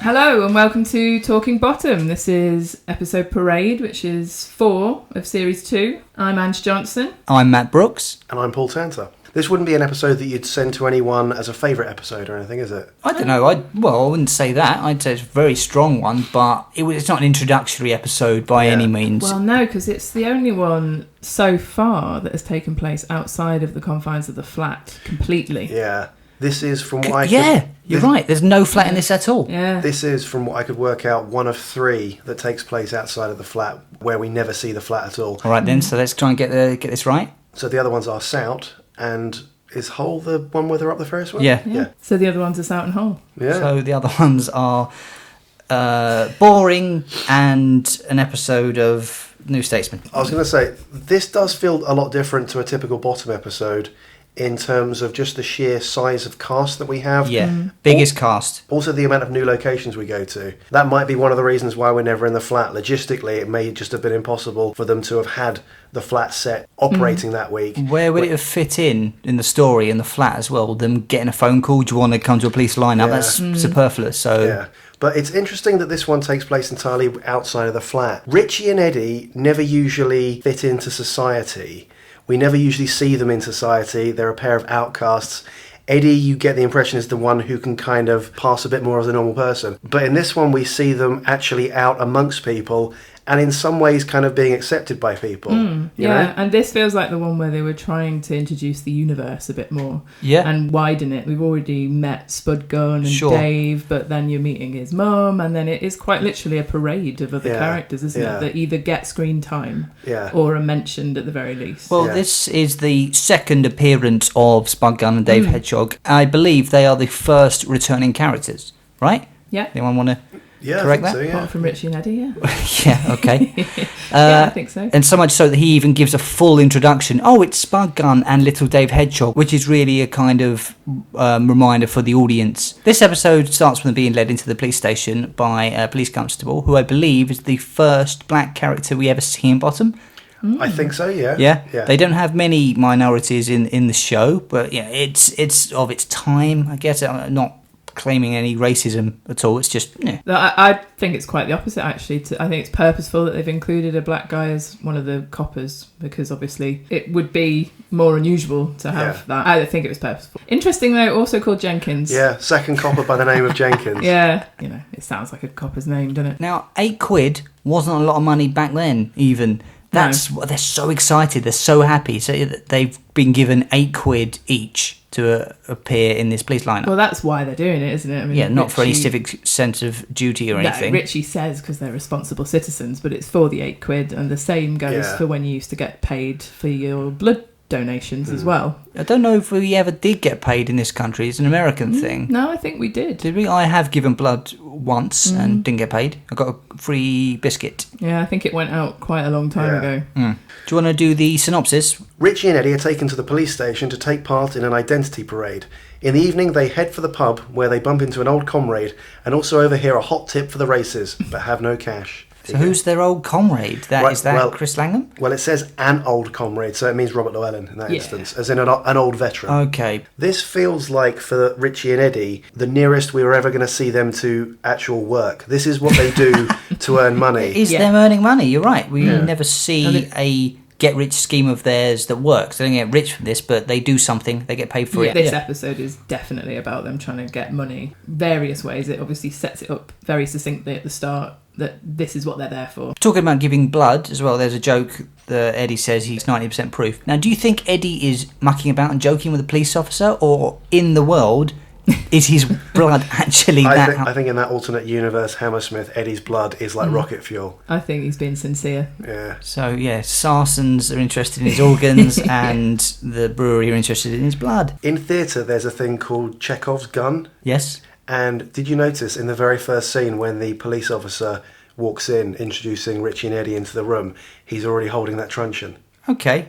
Hello and welcome to Talking Bottom. This is episode Parade, which is 4 of series 2. I'm Ange Johnson. I'm Matt Brooks. And I'm Paul Tanter. This wouldn't be an episode that you'd send to anyone as a favourite episode or anything, is it? I don't know. I wouldn't say that. I'd say it's a very strong one, but it's not an introductory episode by any means. Well, no, because it's the only one so far that has taken place outside of the confines of the flat completely. Yeah. This is from what I you're right. There's no flat in this at all. Yeah. This is, from what I could work out, one of 3 that takes place outside of the flat where we never see the flat at all. All right then, so let's try and get this right. So the other ones are Sout, and is Hole the one where they're up the Ferris wheel? Yeah. So the other ones are Sout and Hole. Yeah. So the other ones are Boring and an episode of New Statesman. I was going to say, this does feel a lot different to a typical Bottom episode in terms of just the sheer size of cast that we have. Yeah, biggest cast. Also the amount of new locations we go to. That might be one of the reasons why we're never in the flat. Logistically, it may just have been impossible for them to have had the flat set operating that week. Where would it have fit in the story and the flat as well? Them getting a phone call, do you want to come to a police lineup? That's superfluous. So yeah. But it's interesting that this one takes place entirely outside of the flat. Richie and Eddie never usually fit into society. We never usually see them in society. They're a pair of outcasts. Eddie, you get the impression, is the one who can kind of pass a bit more as a normal person. But in this one, we see them actually out amongst people and in some ways kind of being accepted by people. You know? And this feels like the one where they were trying to introduce the universe a bit more and widen it. We've already met Spud Gunn and Dave, but then you're meeting his mum, and then it is quite literally a parade of other characters, isn't it, that either get screen time or are mentioned at the very least. Well, this is the second appearance of Spud Gunn and Dave Hedgehog. I believe they are the first returning characters, right? Yeah. Anyone want to correct that? So, Apart from Richie and Eddie, Yeah, okay. I think so. And so much so that he even gives a full introduction. Oh, it's Spud Gunn and Little Dave Hedgehog, which is really a kind of reminder for the audience. This episode starts with them being led into the police station by a police constable, who I believe is the first black character we ever see in Bottom. I think so, yeah. Yeah. They don't have many minorities in the show, but it's of its time, I guess. Not claiming any racism at all. It's just I think it's quite the opposite, actually. I think it's purposeful that they've included a black guy as one of the coppers, because obviously it would be more unusual to have that. I think it was purposeful. Interesting though, also called Jenkins. Yeah, second copper by the name of Jenkins. Yeah, it sounds like a copper's name, doesn't it? Now, £8 wasn't a lot of money back then even. That's what they're so excited, they're so happy. So they've been given £8 each to appear in this police lineup. Well, that's why they're doing it, isn't it? I mean, not for any civic sense of duty or anything. No, Richie says because they're responsible citizens, but it's for the £8, and the same goes for when you used to get paid for your blood donations as well. I don't know if we ever did get paid in this country. It's an American thing. No, I think we did. Did we? I have given blood once and didn't get paid. I got a free biscuit. Yeah, I think it went out quite a long time ago. Do you want to do the synopsis? Richie and Eddie are taken to the police station to take part in an identity parade. In the evening, they head for the pub, where they bump into an old comrade and also overhear a hot tip for the races, but have no cash. So who's their old comrade? Is that Chris Langham? Well, it says an old comrade, so it means Robert Llewellyn in that instance, as in an old veteran. Okay. This feels like, for Richie and Eddie, the nearest we were ever going to see them to actual work. This is what they do to earn money. It is them earning money, you're right. We never see a get-rich scheme of theirs that works. They don't get rich from this, but they do something, they get paid for it. This episode is definitely about them trying to get money various ways. It obviously sets it up very succinctly at the start that this is what they're there for. Talking about giving blood as well, there's a joke that Eddie says he's 90% proof. Now, do you think Eddie is mucking about and joking with a police officer, or in the world, is his blood actually I think in that alternate universe, Hammersmith, Eddie's blood is like rocket fuel. I think he's being sincere. Yeah. So, Sarsons are interested in his organs and the brewery are interested in his blood. In theatre, there's a thing called Chekhov's gun. Yes. And did you notice in the very first scene when the police officer walks in, introducing Richie and Eddie into the room, he's already holding that truncheon? Okay.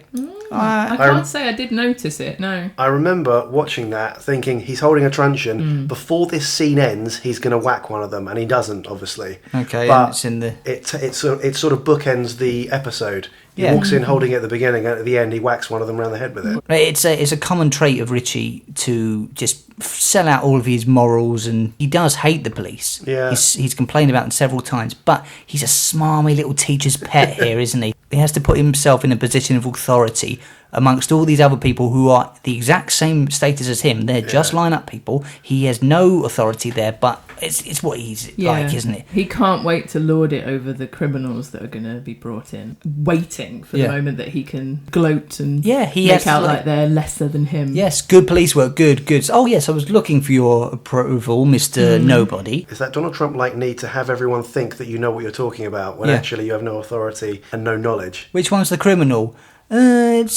I can't say I did notice it, no. I remember watching that, thinking he's holding a truncheon. Before this scene ends, he's going to whack one of them, and he doesn't, obviously. Okay, but and it's in the... It sort of bookends the episode. He walks in holding it at the beginning, and at the end he whacks one of them around the head with it. It's a common trait of Richie to just sell out all of his morals, and he does hate the police. Yeah. He's complained about them several times, but he's a smarmy little teacher's pet here, isn't he? He has to put himself in a position of authority amongst all these other people who are the exact same status as him. They're just line-up people. He has no authority there, but it's what he's like, isn't it? He can't wait to lord it over the criminals that are going to be brought in, waiting for the moment that he can gloat and make out like they're lesser than him. Yes, good police work, good. Oh, yes, I was looking for your approval, Mr. Nobody. Is that Donald Trump-like need to have everyone think that you know what you're talking about when actually you have no authority and no knowledge? Which one's the criminal? And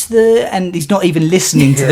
he's not even listening to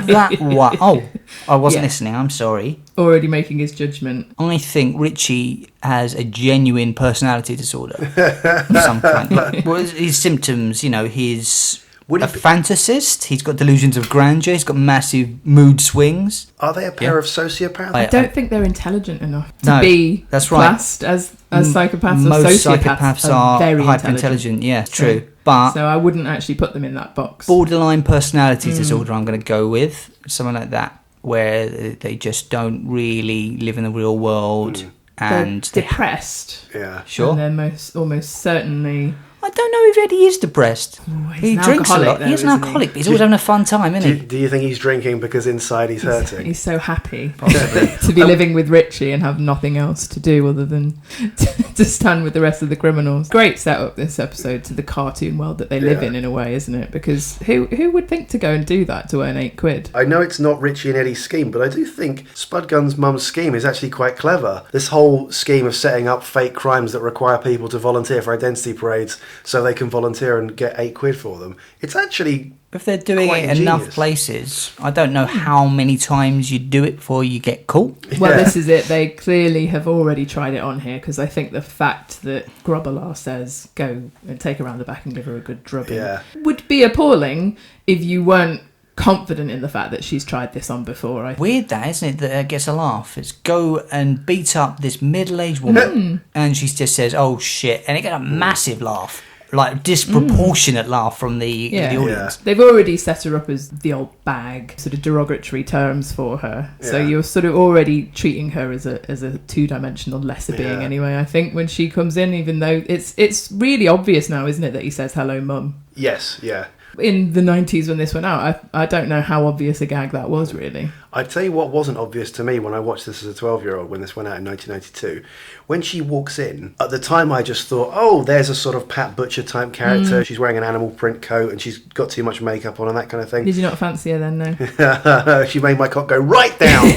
that one. Oh, I wasn't listening, I'm sorry. Already making his judgment. I think Richie has a genuine personality disorder of some kind. His symptoms, he's a fantasist, he's got delusions of grandeur, he's got massive mood swings. Are they a pair of sociopaths? I don't think they're intelligent enough to be classed as psychopaths. Most or psychopaths are very hyper-intelligent, true. But so I wouldn't actually put them in that box. Borderline personality disorder, I'm going to go with. Something like that, where they just don't really live in the real world. And they're depressed. Yeah. Sure. And they're almost certainly... I don't know if Eddie is depressed. He drinks a lot. Though, he's an alcoholic, but he's always having a fun time, isn't he? Do you think he's drinking because inside he's hurting? He's so happy to be living with Richie and have nothing else to do other than to stand with the rest of the criminals. Great setup this episode to the cartoon world that they live in a way, isn't it? Because who would think to go and do that to earn £8? I know it's not Richie and Eddie's scheme, but I do think Spudgun's mum's scheme is actually quite clever. This whole scheme of setting up fake crimes that require people to volunteer for identity parades so they can volunteer and get £8 for them. It's actually... If they're doing it in enough places, I don't know how many times you do it before you get caught. Well, this is it. They clearly have already tried it on here, because I think the fact that Grobbelaar says, go and take her around the back and give her a good drubbing would be appalling if you weren't confident in the fact that she's tried this on before. Weird that, isn't it, that it gets a laugh. It's go and beat up this middle-aged woman and she just says, oh shit, and it gets a massive laugh. Like disproportionate laugh from the audience. They've already set her up as the old bag, sort of derogatory terms for her. So you're sort of already treating her as a two-dimensional lesser being anyway, I think, when she comes in, even though it's really obvious now, isn't it, that he says hello mum. Yes, yeah. In the 90s when this went out, I don't know how obvious a gag that was, really. I'd tell you what wasn't obvious to me when I watched this as a 12-year-old when this went out in 1992. When she walks in, at the time I just thought, oh, there's a sort of Pat Butcher type character. She's wearing an animal print coat and she's got too much makeup on and that kind of thing. Did you not fancy her then, no? She made my cock go right down.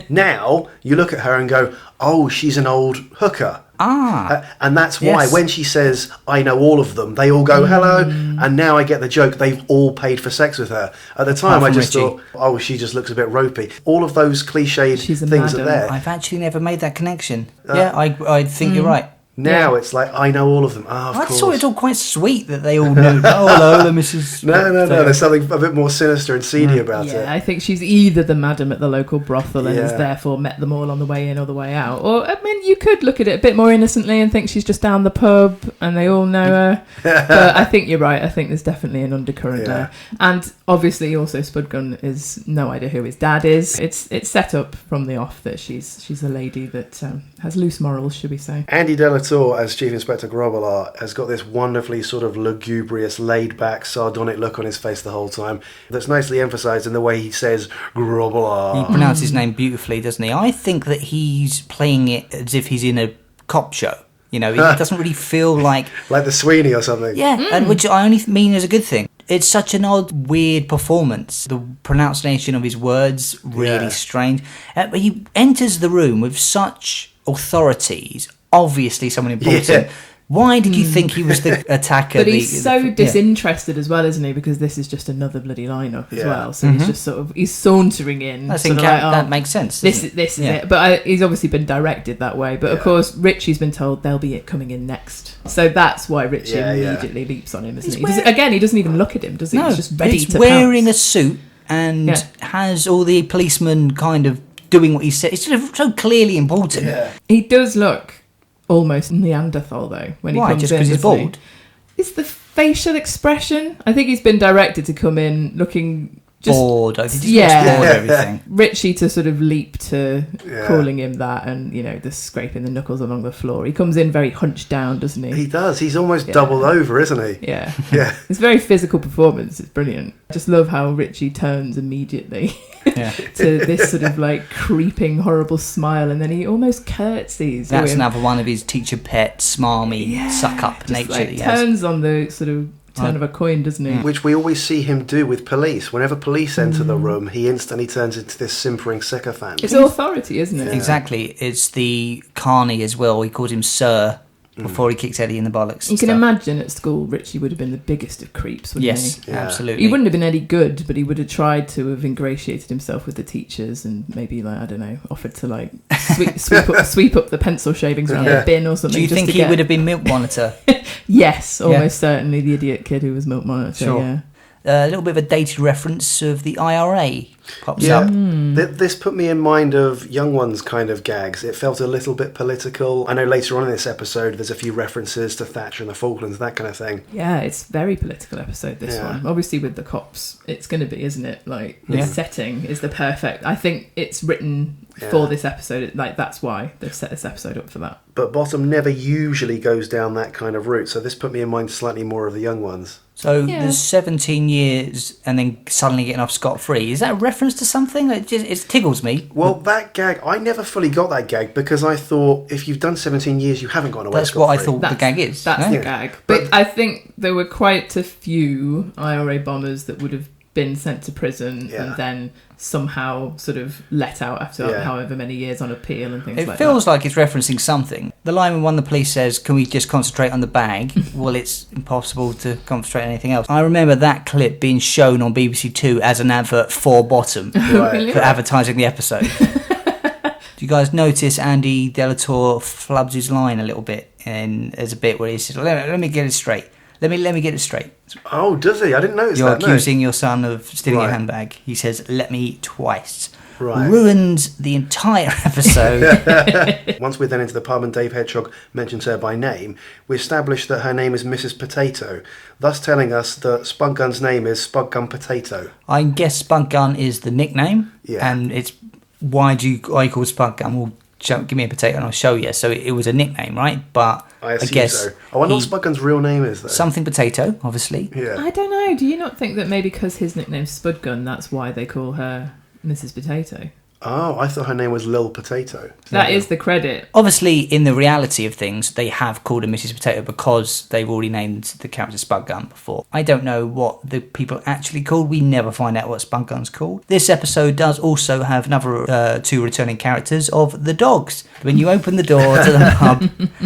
Now, you look at her and go, oh, she's an old hooker. And that's why when she says, I know all of them, they all go, hello. And now I get the joke, they've all paid for sex with her. At the time, I just thought, oh, she just looks a bit ropey. All of those cliched things are there. I've actually never made that connection. I think you're right. Now it's like, I know all of them. Of I course. thought it all quite sweet that they all knew. Oh, hello, Mrs. No. There's something a bit more sinister and seedy about it. Yeah, I think she's either the madam at the local brothel and has therefore met them all on the way in or the way out. Or, I mean, you could look at it a bit more innocently and think she's just down the pub and they all know her. But I think you're right. I think there's definitely an undercurrent there. And obviously also Spudgun is no idea who his dad is. It's set up from the off that she's a lady that has loose morals, should we say. Andy Delatour as Chief Inspector Grobbelaar has got this wonderfully sort of lugubrious, laid-back, sardonic look on his face the whole time that's nicely emphasised in the way he says Grobbelaar. He pronounces his name beautifully, doesn't he? I think that he's playing it as if he's in a cop show. You know, it doesn't really feel like... like the Sweeney or something. Yeah, and which I only mean as a good thing. It's such an odd, weird performance. The pronunciation of his words, really strange. But he enters the room with such authority. He's obviously someone important. Why did you think he was the attacker? But he's so disinterested as well, isn't he? Because this is just another bloody lineup as well. So he's just he's sauntering in. I think that makes sense. This is it. But he's obviously been directed that way. But of course, Richie's been told they'll be coming in next. So that's why Richie immediately leaps on him, isn't he? Again, he doesn't even look at him, does he? No, he's just ready to wearing pounce. a suit and has all the policemen kind of doing what he said. It's sort of so clearly important. Yeah. He does look almost Neanderthal though when he comes just in. because he's bald? It's the facial expression. I think he's been directed to come in looking just bored. I think he's bored of everything. Richie to sort of leap to calling him that, and the scraping the knuckles along the floor. He comes in very hunched down, doesn't he? He does. He's almost doubled over, isn't he? Yeah. Yeah. It's a very physical performance. It's brilliant. I just love how Richie turns immediately to this sort of like creeping, horrible smile, and then he almost curtsies. That's another one of his teacher pet, smarmy, suck-up nature. Like, turns on the sort of turn of a coin, doesn't he? Which we always see him do with police. Whenever police enter the room, he instantly turns into this simpering sycophant. It's authority, isn't it? Yeah. Exactly. It's the carney as well. He called him Sir before he kicks Eddie in the bollocks. You can imagine at school Richie would have been the biggest of creeps, wouldn't he? Yes, absolutely. He wouldn't have been any good, but he would have tried to have ingratiated himself with the teachers and maybe, like, I don't know, offered to like sweep up the pencil shavings around the bin or something. Do you think he would have been milk monitor? Yes, almost certainly the idiot kid who was milk monitor. Sure. Yeah. A little bit of a dated reference of the IRA pops up. This put me in mind of Young Ones kind of gags. It felt a little bit political. I know later on in this episode there's a few references to Thatcher and the Falklands, that kind of thing. Yeah, it's a very political episode, this one. Obviously with the cops, it's going to be, isn't it? Like, the setting is the perfect... I think it's written for this episode. Like, that's why they've set this episode up for that. But Bottom never usually goes down that kind of route, so this put me in mind slightly more of the Young Ones. So there's 17 years and then suddenly getting off scot-free. Is that a reference to something? It tickles me. Well, that gag, I never fully got that gag because I thought if you've done 17 years, you haven't gone away That's scot-free. what I thought the gag is. That's the gag. But I think there were quite a few IRA bombers that would have been sent to prison and then somehow sort of let out after however many years on appeal and things like that. It feels like it's referencing something. The line when one of the police says, can we just concentrate on the bag? Well, it's impossible to concentrate on anything else. I remember that clip being shown on BBC Two as an advert for Bottom for advertising the episode. Do you guys notice Andy Delator flubs his line a little bit? And there's a bit where he says, let me get it straight. Let me get it straight. Oh, does he? I didn't notice You're that. You're accusing your son of stealing your handbag. He says, let me twice. Right. Ruins the entire episode. Once we're then into the pub and Dave Hedgehog mentions her by name, we establish that her name is Mrs. Potato, thus telling us that Spud Gun's name is Spud Gun Potato. I guess Spud Gun is the nickname. Yeah. And it's why you call Spud Gun? Well, give me a potato and I'll show you. So it was a nickname, right? But I guess so. I wonder what Spud Gun's real name is, though. Something Potato, obviously. Yeah. I don't know. Do you not think that maybe because his nickname's Spud Gun, that's why they call her Mrs. Potato? Oh, I thought her name was Lil Potato. That is the credit. Obviously, in the reality of things, they have called her Mrs. Potato because they've already named the character Spud Gun before. I don't know what the people actually called. We never find out what Spud Gun's called. This episode does also have another two returning characters of the dogs. When you open the door to the pub,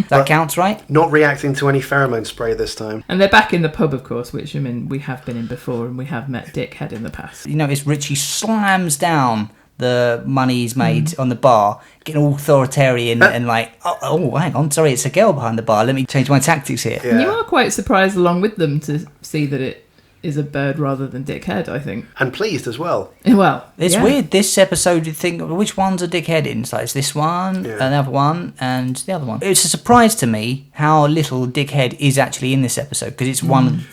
that counts, right? Not reacting to any pheromone spray this time. And they're back in the pub, of course, which, I mean, we have been in before and we have met Dickhead in the past. You notice Richie slams down the money he's made on the bar, getting all authoritarian and like, oh, hang on, sorry, it's a girl behind the bar. Let me change my tactics here. Yeah. You are quite surprised along with them to see that it is a bird rather than Dickhead, I think. And pleased as well. Well, it's weird. This episode, you think, which one's a Dickhead in? It's like, it's this one, another one, and the other one. It's a surprise to me how little Dickhead is actually in this episode, because it's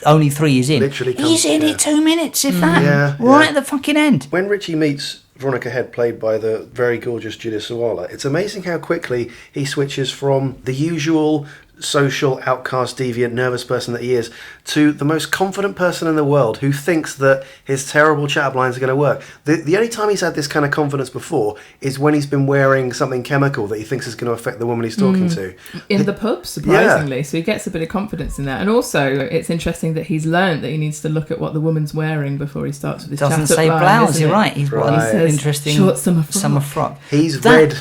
only 3 years in. Literally he's in it 2 minutes, if that. Right at the fucking end. When Richie meets Veronica Head, played by the very gorgeous Julia Sawala, it's amazing how quickly he switches from the usual social outcast, deviant, nervous person that he is to the most confident person in the world who thinks that his terrible chat-up lines are going to work. The only time he's had this kind of confidence before is when he's been wearing something chemical that he thinks is going to affect the woman he's talking to. In the pub, surprisingly. Yeah. So he gets a bit of confidence in that. And also, it's interesting that he's learnt that he needs to look at what the woman's wearing before he starts with his chat-up line. Doesn't say blouse, you're right. He's got an interesting short summer frock. He's read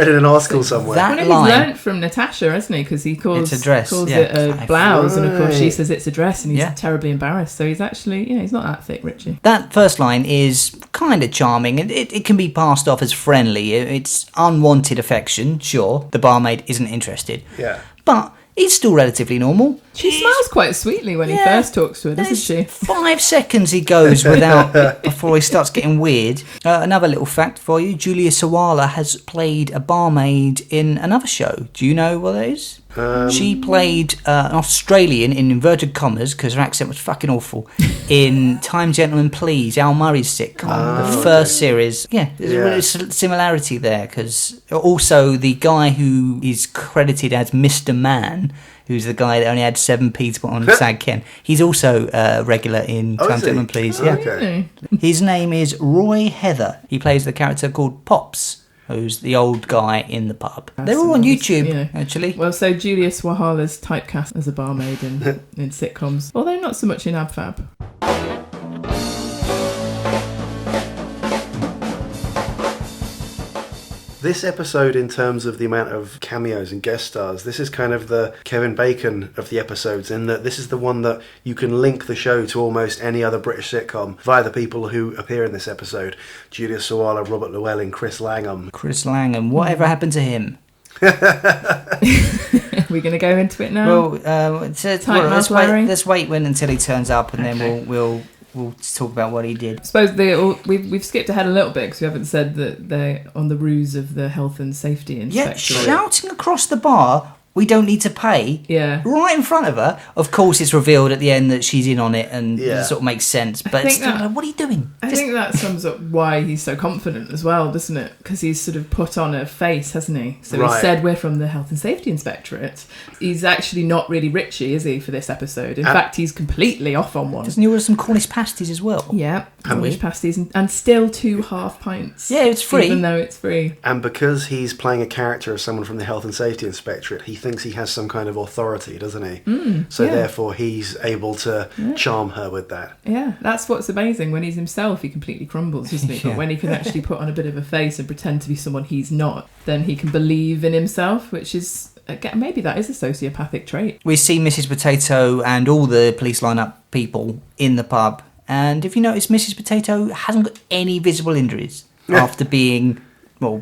in an article somewhere. He's learnt from Natasha, hasn't he? Because he calls it a blouse, and of course she says it's a dress, and he's terribly embarrassed. So he's actually, he's not that thick, Richie. That first line is kind of charming, and it can be passed off as friendly. It's unwanted affection, sure. The barmaid isn't interested. Yeah. But he's still relatively normal. She smiles quite sweetly when he first talks to her, doesn't she? 5 seconds he goes without before he starts getting weird. Another little fact for you: Julia Sawala has played a barmaid in another show. Do you know what that is? She played an Australian, in inverted commas, because her accent was fucking awful, in Time Gentlemen Please, Al Murray's sitcom, the first series. Yeah, there's a similarity there, because also the guy who is credited as Mr. Man, who's the guy that only had 7p to put on Sad Ken, he's also regular in Time Gentlemen Please. Yeah. Okay. His name is Roy Heather. He plays the character called Pops, who's the old guy in the pub. They're all on YouTube, actually. Well, so Julia Swahala's typecast as a barmaid in sitcoms, although not so much in AbFab. This episode, in terms of the amount of cameos and guest stars, this is kind of the Kevin Bacon of the episodes, in that this is the one that you can link the show to almost any other British sitcom via the people who appear in this episode. Julia Sawala, Robert Llewellyn, Chris Langham. Whatever happened to him? Are we going to go into it now? Well, let's wait until he turns up, and then we'll talk about what he did. I suppose we've skipped ahead a little bit because we haven't said that they're on the ruse of the health and safety inspector. Yeah, shouting across the bar, we don't need to pay. Yeah. Right in front of her. Of course, it's revealed at the end that she's in on it, and it sort of makes sense. But what are you doing? I think that sums up why he's so confident as well, doesn't it? Because he's sort of put on a face, hasn't he? So he said, we're from the Health and Safety Inspectorate. He's actually not really Richie, is he, for this episode? In fact, he's completely off on one. Doesn't he order some Cornish pasties as well? Yeah, Cornish pasties and still 2 half pints. Yeah, it's free. Even though it's free. And because he's playing a character of someone from the Health and Safety Inspectorate, he thinks he has some kind of authority, doesn't he? Therefore he's able to charm her with that. Yeah, that's what's amazing. When he's himself, he completely crumbles, isn't he? But when he can actually put on a bit of a face and pretend to be someone he's not, then he can believe in himself, which is, again, maybe that is a sociopathic trait. We see Mrs. Potato and all the police lineup people in the pub, and if you notice, Mrs. Potato hasn't got any visible injuries after being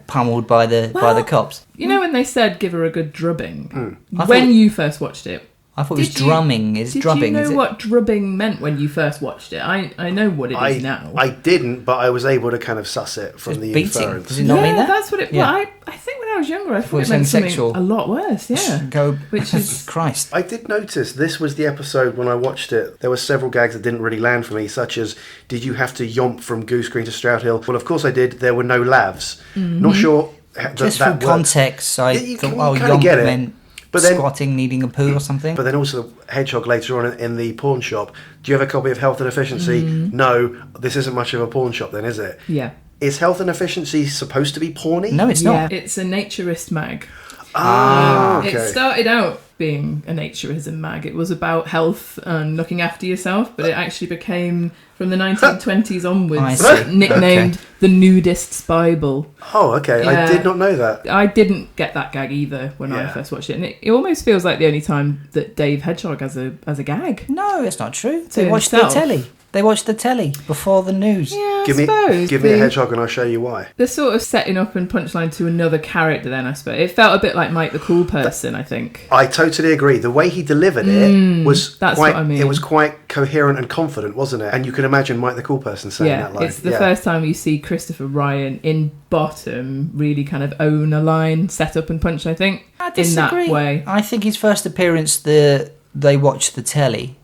pummeled by the cops. You know when they said give her a good drubbing? When you first watched it, I thought it was drumming. Is drubbing? Did you know what drubbing meant when you first watched it? I know what it is now. I didn't, but I was able to kind of suss it from the inference. Does it not mean that? That's what it. Yeah. Well, I think when I was younger, I thought it meant something a lot worse. Yeah. Which is Christ. I did notice this was the episode when I watched it. There were several gags that didn't really land for me, such as, did you have to yomp from Goose Green to Stroud Hill? Well, of course I did. There were no lavs. Not sure. Just from context, I thought, yomp meant squatting, needing a poo or something. But then also Hedgehog later on in the pawn shop. Do you have a copy of Health and Efficiency? No, this isn't much of a pawn shop then, is it? Yeah. Is Health and Efficiency supposed to be porny? No, it's not. It's a naturist mag. Okay. It started out being a naturism mag. It was about health and looking after yourself, but it actually became, from the 1920s onwards, nicknamed the Nudists' Bible. Oh, okay. Yeah. I did not know that. I didn't get that gag either when I first watched it, and it almost feels like the only time that Dave Hedgehog has a gag. No, it's not true. They watched the telly. They watched the telly before the news. Yeah, give me a hedgehog and I'll show you why. The sort of setting up and punchline to another character then, I suppose. It felt a bit like Mike the Cool Person, I think. I totally agree. The way he delivered it was that's quite, what I mean. It was quite coherent and confident, wasn't it? And you can imagine Mike the Cool Person saying that line. It's the first time you see Christopher Ryan in Bottom really kind of own a line, set up and punch, I think. I disagree. In that way. I think his first appearance, they watched the telly.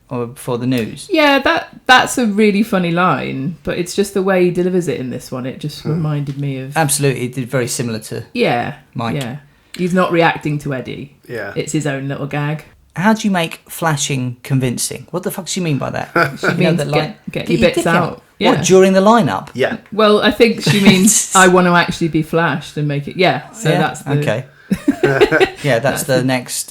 Or before the news. Yeah, that's a really funny line, but it's just the way he delivers it in this one. It just reminded me of... Absolutely, it did very similar to Mike. Yeah, he's not reacting to Eddie. Yeah. It's his own little gag. How do you make flashing convincing? What the fuck do you mean by that? She means get your bits out. Yeah. What, during the lineup? Yeah. Well, I think she means I want to actually be flashed and make it. Yeah. So that's the... Okay. Yeah, that's the next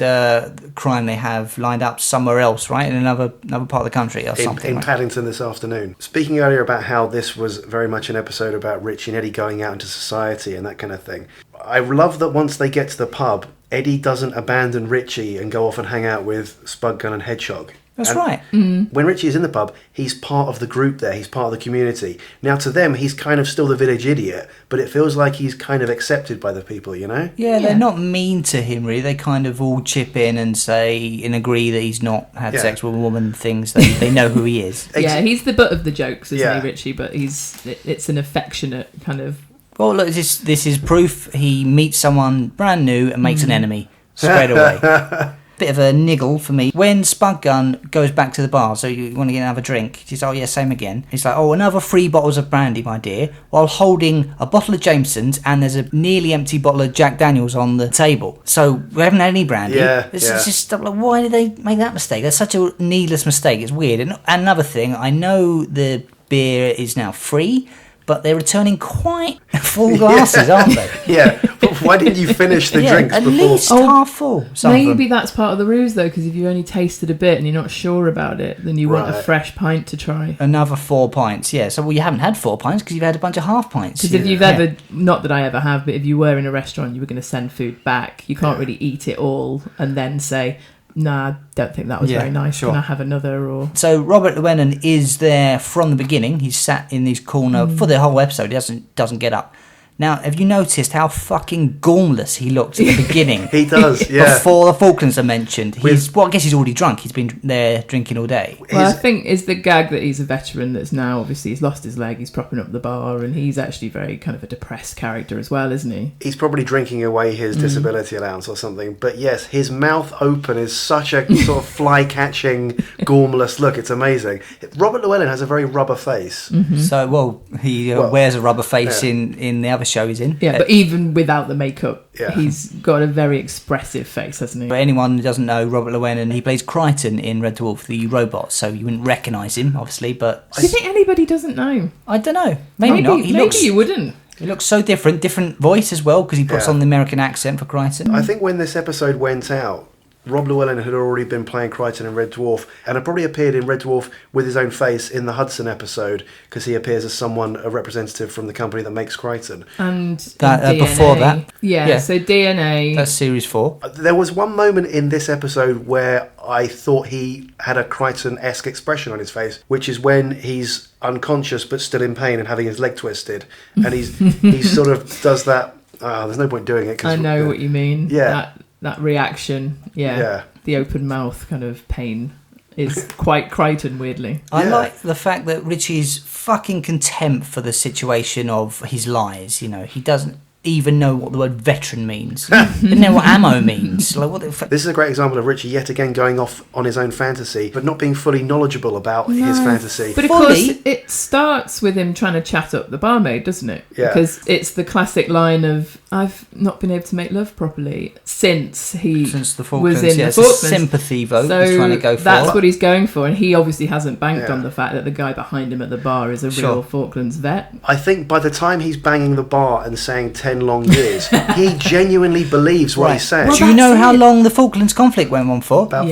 crime they have lined up somewhere else, right? In another part of the country or something. In right? Paddington this afternoon. Speaking earlier about how this was very much an episode about Richie and Eddie going out into society and that kind of thing. I love that once they get to the pub, Eddie doesn't abandon Richie and go off and hang out with Spudgun and Hedgehog. That's right. When Richie is in the pub, he's part of the group there. He's part of the community. Now, to them, he's kind of still the village idiot, but it feels like he's kind of accepted by the people, you know? Yeah, they're not mean to him, really. They kind of all chip in and say and agree that he's not had sex with a woman and things. They know who he is. Yeah, he's the butt of the jokes, isn't he, Richie? But it's an affectionate kind of... Well, look, this is proof he meets someone brand new and makes an enemy straight away. Bit of a niggle for me. When Spudgun goes back to the bar, so you want to get another drink, she's like, oh yeah, same again. He's like, oh, another 3 bottles of brandy, my dear, while holding a bottle of Jameson's and there's a nearly empty bottle of Jack Daniels on the table. So we haven't had any brandy. It's just like, why did they make that mistake? That's such a needless mistake. It's weird. And another thing, I know the beer is now free, but they're returning quite full glasses, aren't they? Yeah, but why didn't you finish the drinks at before? Least half full. Maybe that's part of the ruse, though, because if you only tasted a bit and you're not sure about it, then you want a fresh pint to try. Another 4 pints, yeah. So, well, you haven't had 4 pints because you've had a bunch of half pints. Because if you've ever, not that I ever have, but if you were in a restaurant, you were going to send food back, you can't really eat it all and then say... Nah, I don't think that was very nice. Can I have another? Or so Robert Llewellyn is there from the beginning. He's sat in this corner for the whole episode. He doesn't get up. Now, have you noticed how fucking gormless he looked at the beginning? He does, yeah. Before the Falklands are mentioned. I guess he's already drunk. He's been there drinking all day. Well, I think it's the gag that he's a veteran that's now, obviously, he's lost his leg, he's propping up the bar, and he's actually very kind of a depressed character as well, isn't he? He's probably drinking away his disability allowance or something. But yes, his mouth open is such a sort of fly-catching, gormless look. It's amazing. Robert Llewellyn has a very rubber face. Mm-hmm. So, he wears a rubber face in the other show he's in. Yeah, but even without the makeup, he's got a very expressive face, hasn't he? For anyone who doesn't know, Robert Llewellyn, he plays Kryten in Red Dwarf, the robot, so you wouldn't recognise him, obviously, but... Do you think anybody doesn't know? I don't know. Maybe not. Maybe you wouldn't. He looks so different voice as well, because he puts on the American accent for Kryten. I think when this episode went out, Rob Llewellyn had already been playing Kryten in Red Dwarf and had probably appeared in Red Dwarf with his own face in the Hudson episode because he appears as a representative from the company that makes Kryten. And that before that. Yeah, so DNA. That's series 4. There was one moment in this episode where I thought he had a Kryten-esque expression on his face, which is when he's unconscious but still in pain and having his leg twisted. And he sort of does that. There's no point doing it. I know what you mean. Yeah. That reaction, the open mouth kind of pain is quite Kryten, weirdly. I like the fact that Richie's fucking contempt for the situation of his lies. You know, he doesn't even know what the word veteran means. He doesn't know what ammo means. Like, what the fuck? This is a great example of Richie yet again going off on his own fantasy, but not being fully knowledgeable about his fantasy. But of course, it starts with him trying to chat up the barmaid, doesn't it? Yeah. Because it's the classic line of, I've not been able to make love properly since the Falklands, was in the it's Falklands. A sympathy vote so he's trying to go for. That's what he's going for, and he obviously hasn't banked on the fact that the guy behind him at the bar is a real Falklands vet. I think by the time he's banging the bar and saying 10 long years, he genuinely believes what he's saying. Well, do you know how long the Falklands conflict went on for? About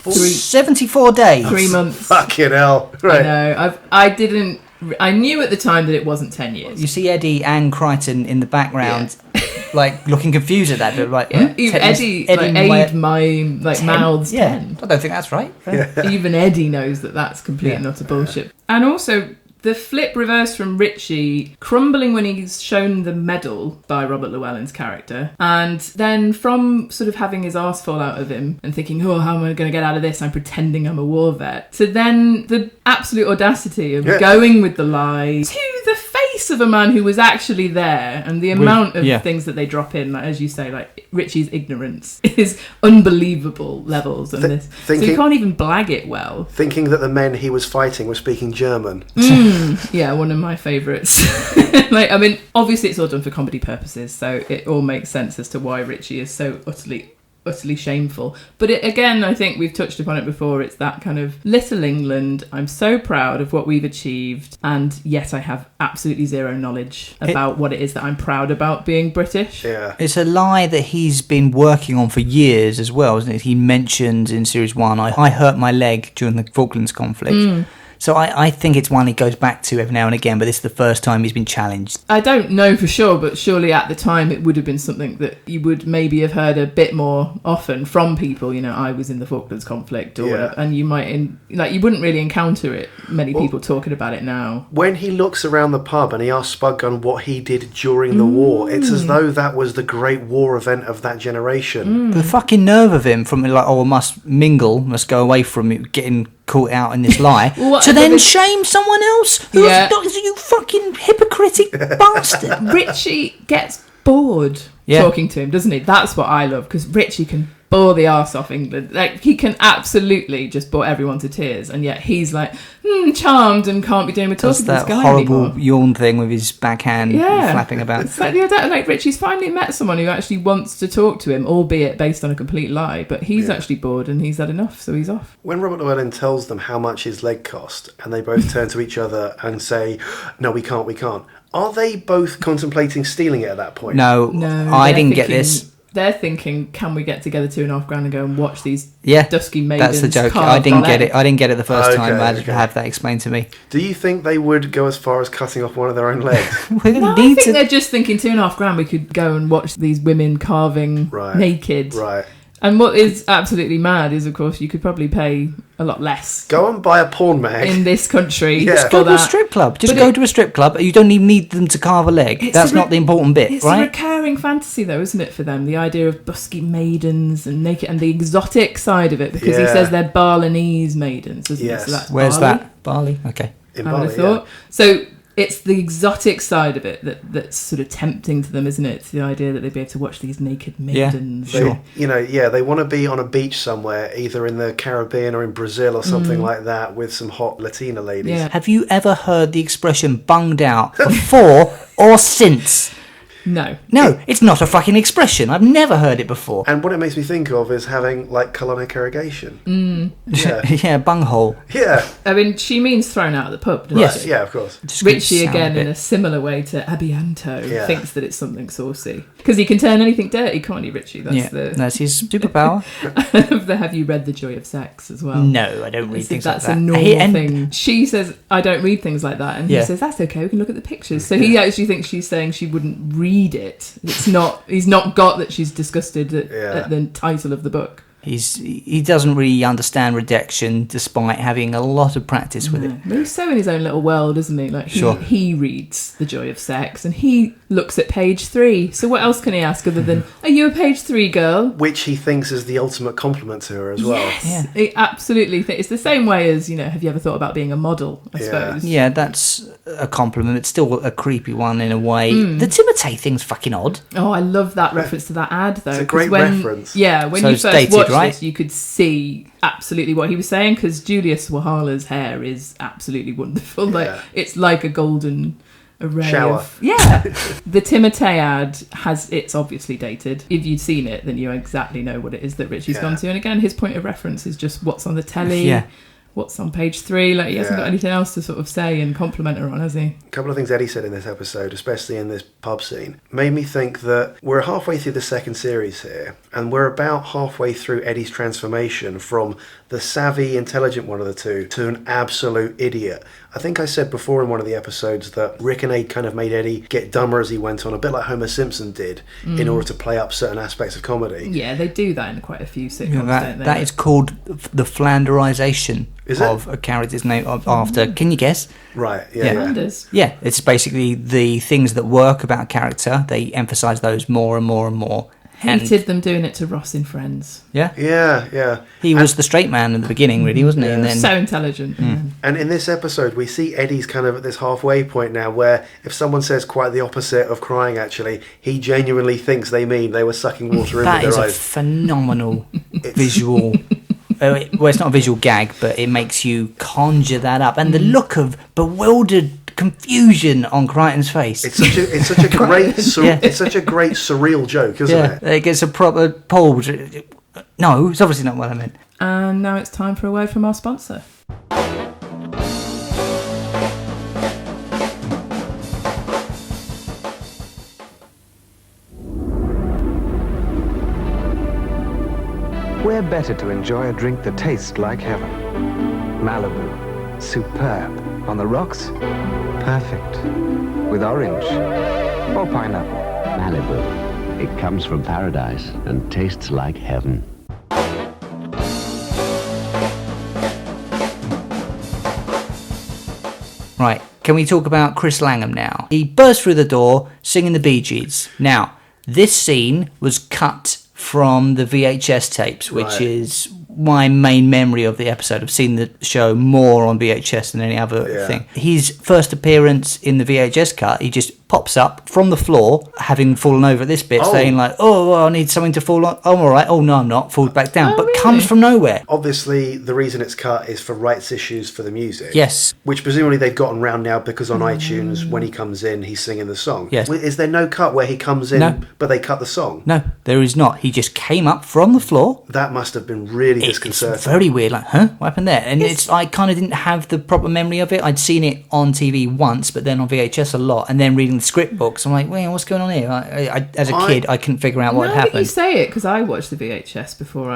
74 days. 3 months. Fucking hell. Right. I know. I knew at the time that it wasn't 10 years. You see Eddie and Kryten in the background, like looking confused at that. But like, Eddie aged my mouths 10. I don't think that's right. Even Eddie knows that that's complete and utter bullshit. And also, the flip reverse from Richie crumbling when he's shown the medal by Robert Llewellyn's character, and then from sort of having his arse fall out of him and thinking, oh, how am I going to get out of this? I'm pretending I'm a war vet. So then the absolute audacity of going with the lie to the face of a man who was actually there, and the amount of things that they drop in, like, as you say, like Richie's ignorance is unbelievable levels of this. So you can't even blag it well. Thinking that the men he was fighting were speaking German. Yeah, one of my favourites. Like, I mean, obviously it's all done for comedy purposes, so it all makes sense as to why Richie is so utterly utterly shameful. But again, I think we've touched upon it before. It's that kind of little England. I'm so proud of what we've achieved, and yet I have absolutely zero knowledge about what it is that I'm proud about being British. Yeah. It's a lie that he's been working on for years as well, isn't it? He mentioned in series 1, I hurt my leg during the Falklands conflict. So I think it's one he goes back to every now and again, but this is the first time he's been challenged. I don't know for sure, but surely at the time it would have been something that you would maybe have heard a bit more often from people. You know, I was in the Falklands conflict, or whatever, and you might, you wouldn't really encounter it. Many people talking about it now. When he looks around the pub and he asks Spudgun what he did during the war, it's as though that was the great war event of that generation. The fucking nerve of him from I must mingle, must go away from it, getting caught out in this lie, to then shame someone else? You fucking hypocritic bastard. Richie gets bored talking to him, doesn't he? That's what I love, because Richie can bore the arse off England. Like, he can absolutely just bore everyone to tears, and yet he's like charmed and can't be doing with talking to this guy horrible anymore. yawn thing with his backhand flapping about. It's like Richie's finally met someone who actually wants to talk to him, albeit based on a complete lie, but he's actually bored and he's had enough, so he's off. When Robert Llewellyn tells them how much his leg cost, and they both turn to each other and say, no, we can't, are they both contemplating stealing it at that point? No, I didn't get this. They're thinking, can we get together £2.5 grand and go and watch these dusky maidens? That's the joke. I didn't get it the first time. I had to have that explained to me. Do you think they would go as far as cutting off one of their own legs? I think they're just thinking £2.5 grand, we could go and watch these women carving naked. Right. And what is absolutely mad is, of course, you could probably pay a lot less. Go and buy a porn mag. In this country. Just go to a strip club. Just go to a strip club. You don't even need them to carve a leg. That's not the important bit, it's right? It's a recurring fantasy, though, isn't it, for them? The idea of busky maidens and naked, and the exotic side of it, because he says they're Balinese maidens, doesn't he? So that's Where's Bali? that? Bali? Okay. In I would have thought. So it's the exotic side of it that's sort of tempting to them, isn't it? It's the idea that they'd be able to watch these naked maidens. Yeah, sure. They want to be on a beach somewhere, either in the Caribbean or in Brazil or something like that, with some hot Latina ladies. Yeah. Have you ever heard the expression bunged out before or since? No, it's not a fucking expression. I've never heard it before. And what it makes me think of is having, like, colonic irrigation. Yeah, bunghole. Yeah. I mean, she means thrown out of the pub, doesn't she? Yeah, of course. Richie, again, in a similar way to Abianto, thinks that it's something saucy. Because he can turn anything dirty, can't he, Richie? That's his superpower. Have you read The Joy of Sex as well? No, I don't read things like that. That's a normal thing. She says, I don't read things like that. And he says, that's okay, we can look at the pictures. So he actually thinks she's saying she wouldn't read it. He's not got that she's disgusted at the title of the book. He doesn't really understand redaction, despite having a lot of practice with it. But he's so in his own little world, isn't he? Like he reads The Joy of Sex and he looks at page 3. So what else can he ask other than, are you a page 3 girl? Which he thinks is the ultimate compliment to her as well. Yes, he absolutely thinks. It's the same way as, have you ever thought about being a model, I suppose? Yeah, that's a compliment. It's still a creepy one in a way. The Timotei thing's fucking odd. Oh, I love that reference to that ad, though. It's a great reference. Yeah, when you first watched this, you could see absolutely what he was saying, because Julius Wahala's hair is absolutely wonderful. It's like a golden array shower. The Timotei ad it's obviously dated. If you'd seen it, then you exactly know what it is that Richie's gone to. And again, his point of reference is just what's on the telly. What's on page 3? Like, he hasn't got anything else to sort of say and compliment her on, has he? A couple of things Eddie said in this episode, especially in this pub scene, made me think that we're halfway through the second series here, and we're about halfway through Eddie's transformation from the savvy, intelligent one of the two to an absolute idiot. I think I said before in one of the episodes that Rick and Aid kind of made Eddie get dumber as he went on, a bit like Homer Simpson did, in order to play up certain aspects of comedy. Yeah, they do that in quite a few sitcoms, don't they? That is called the Flanderization of a character's name after. Can you guess? Right, Flanders. Yeah, it's basically the things that work about a character. They emphasise those more and more and more. Hated them doing it to Ross in Friends. Yeah. He was the straight man in the beginning, really, wasn't he? And then, so intelligent. And in this episode, we see Eddie's kind of at this halfway point now, where if someone says quite the opposite of crying, actually, he genuinely thinks they mean they were sucking water in with their eyes. That is a phenomenal visual. Well, it's not a visual gag, but it makes you conjure that up, and the look of bewildered confusion on Kryten's face. It's such a great surreal joke, isn't it? It gets a proper pulled. No, it's obviously not what I meant. And now it's time for a word from our sponsor. Where better to enjoy a drink that tastes like heaven? Malibu, superb. On the rocks, perfect. With orange or pineapple. Malibu. It comes from paradise and tastes like heaven. Right, can we talk about Chris Langham now? He burst through the door singing the Bee Gees. Now, this scene was cut from the VHS tapes, which is my main memory of the episode. I've seen the show more on VHS than any other thing. His first appearance in the VHS cut, he just pops up from the floor, having fallen over at this bit, saying like, oh, well, I need something to fall on. Oh, I'm all right. Oh, no, I'm not. Falls back down. But really? Comes from nowhere. Obviously, the reason it's cut is for rights issues for the music. Yes. Which presumably they've gotten round now because on iTunes, when he comes in, he's singing the song. Yes. Is there no cut where he comes in, but they cut the song? No, there is not. He just came up from the floor. That must have been really disconcerting. It's very weird. Like, huh? What happened there? And I kind of didn't have the proper memory of it. I'd seen it on TV once, but then on VHS a lot. And then reading the script books, I'm like, wait, what's going on here? As a kid, I couldn't figure out what had happened. You say it because I watched the VHS before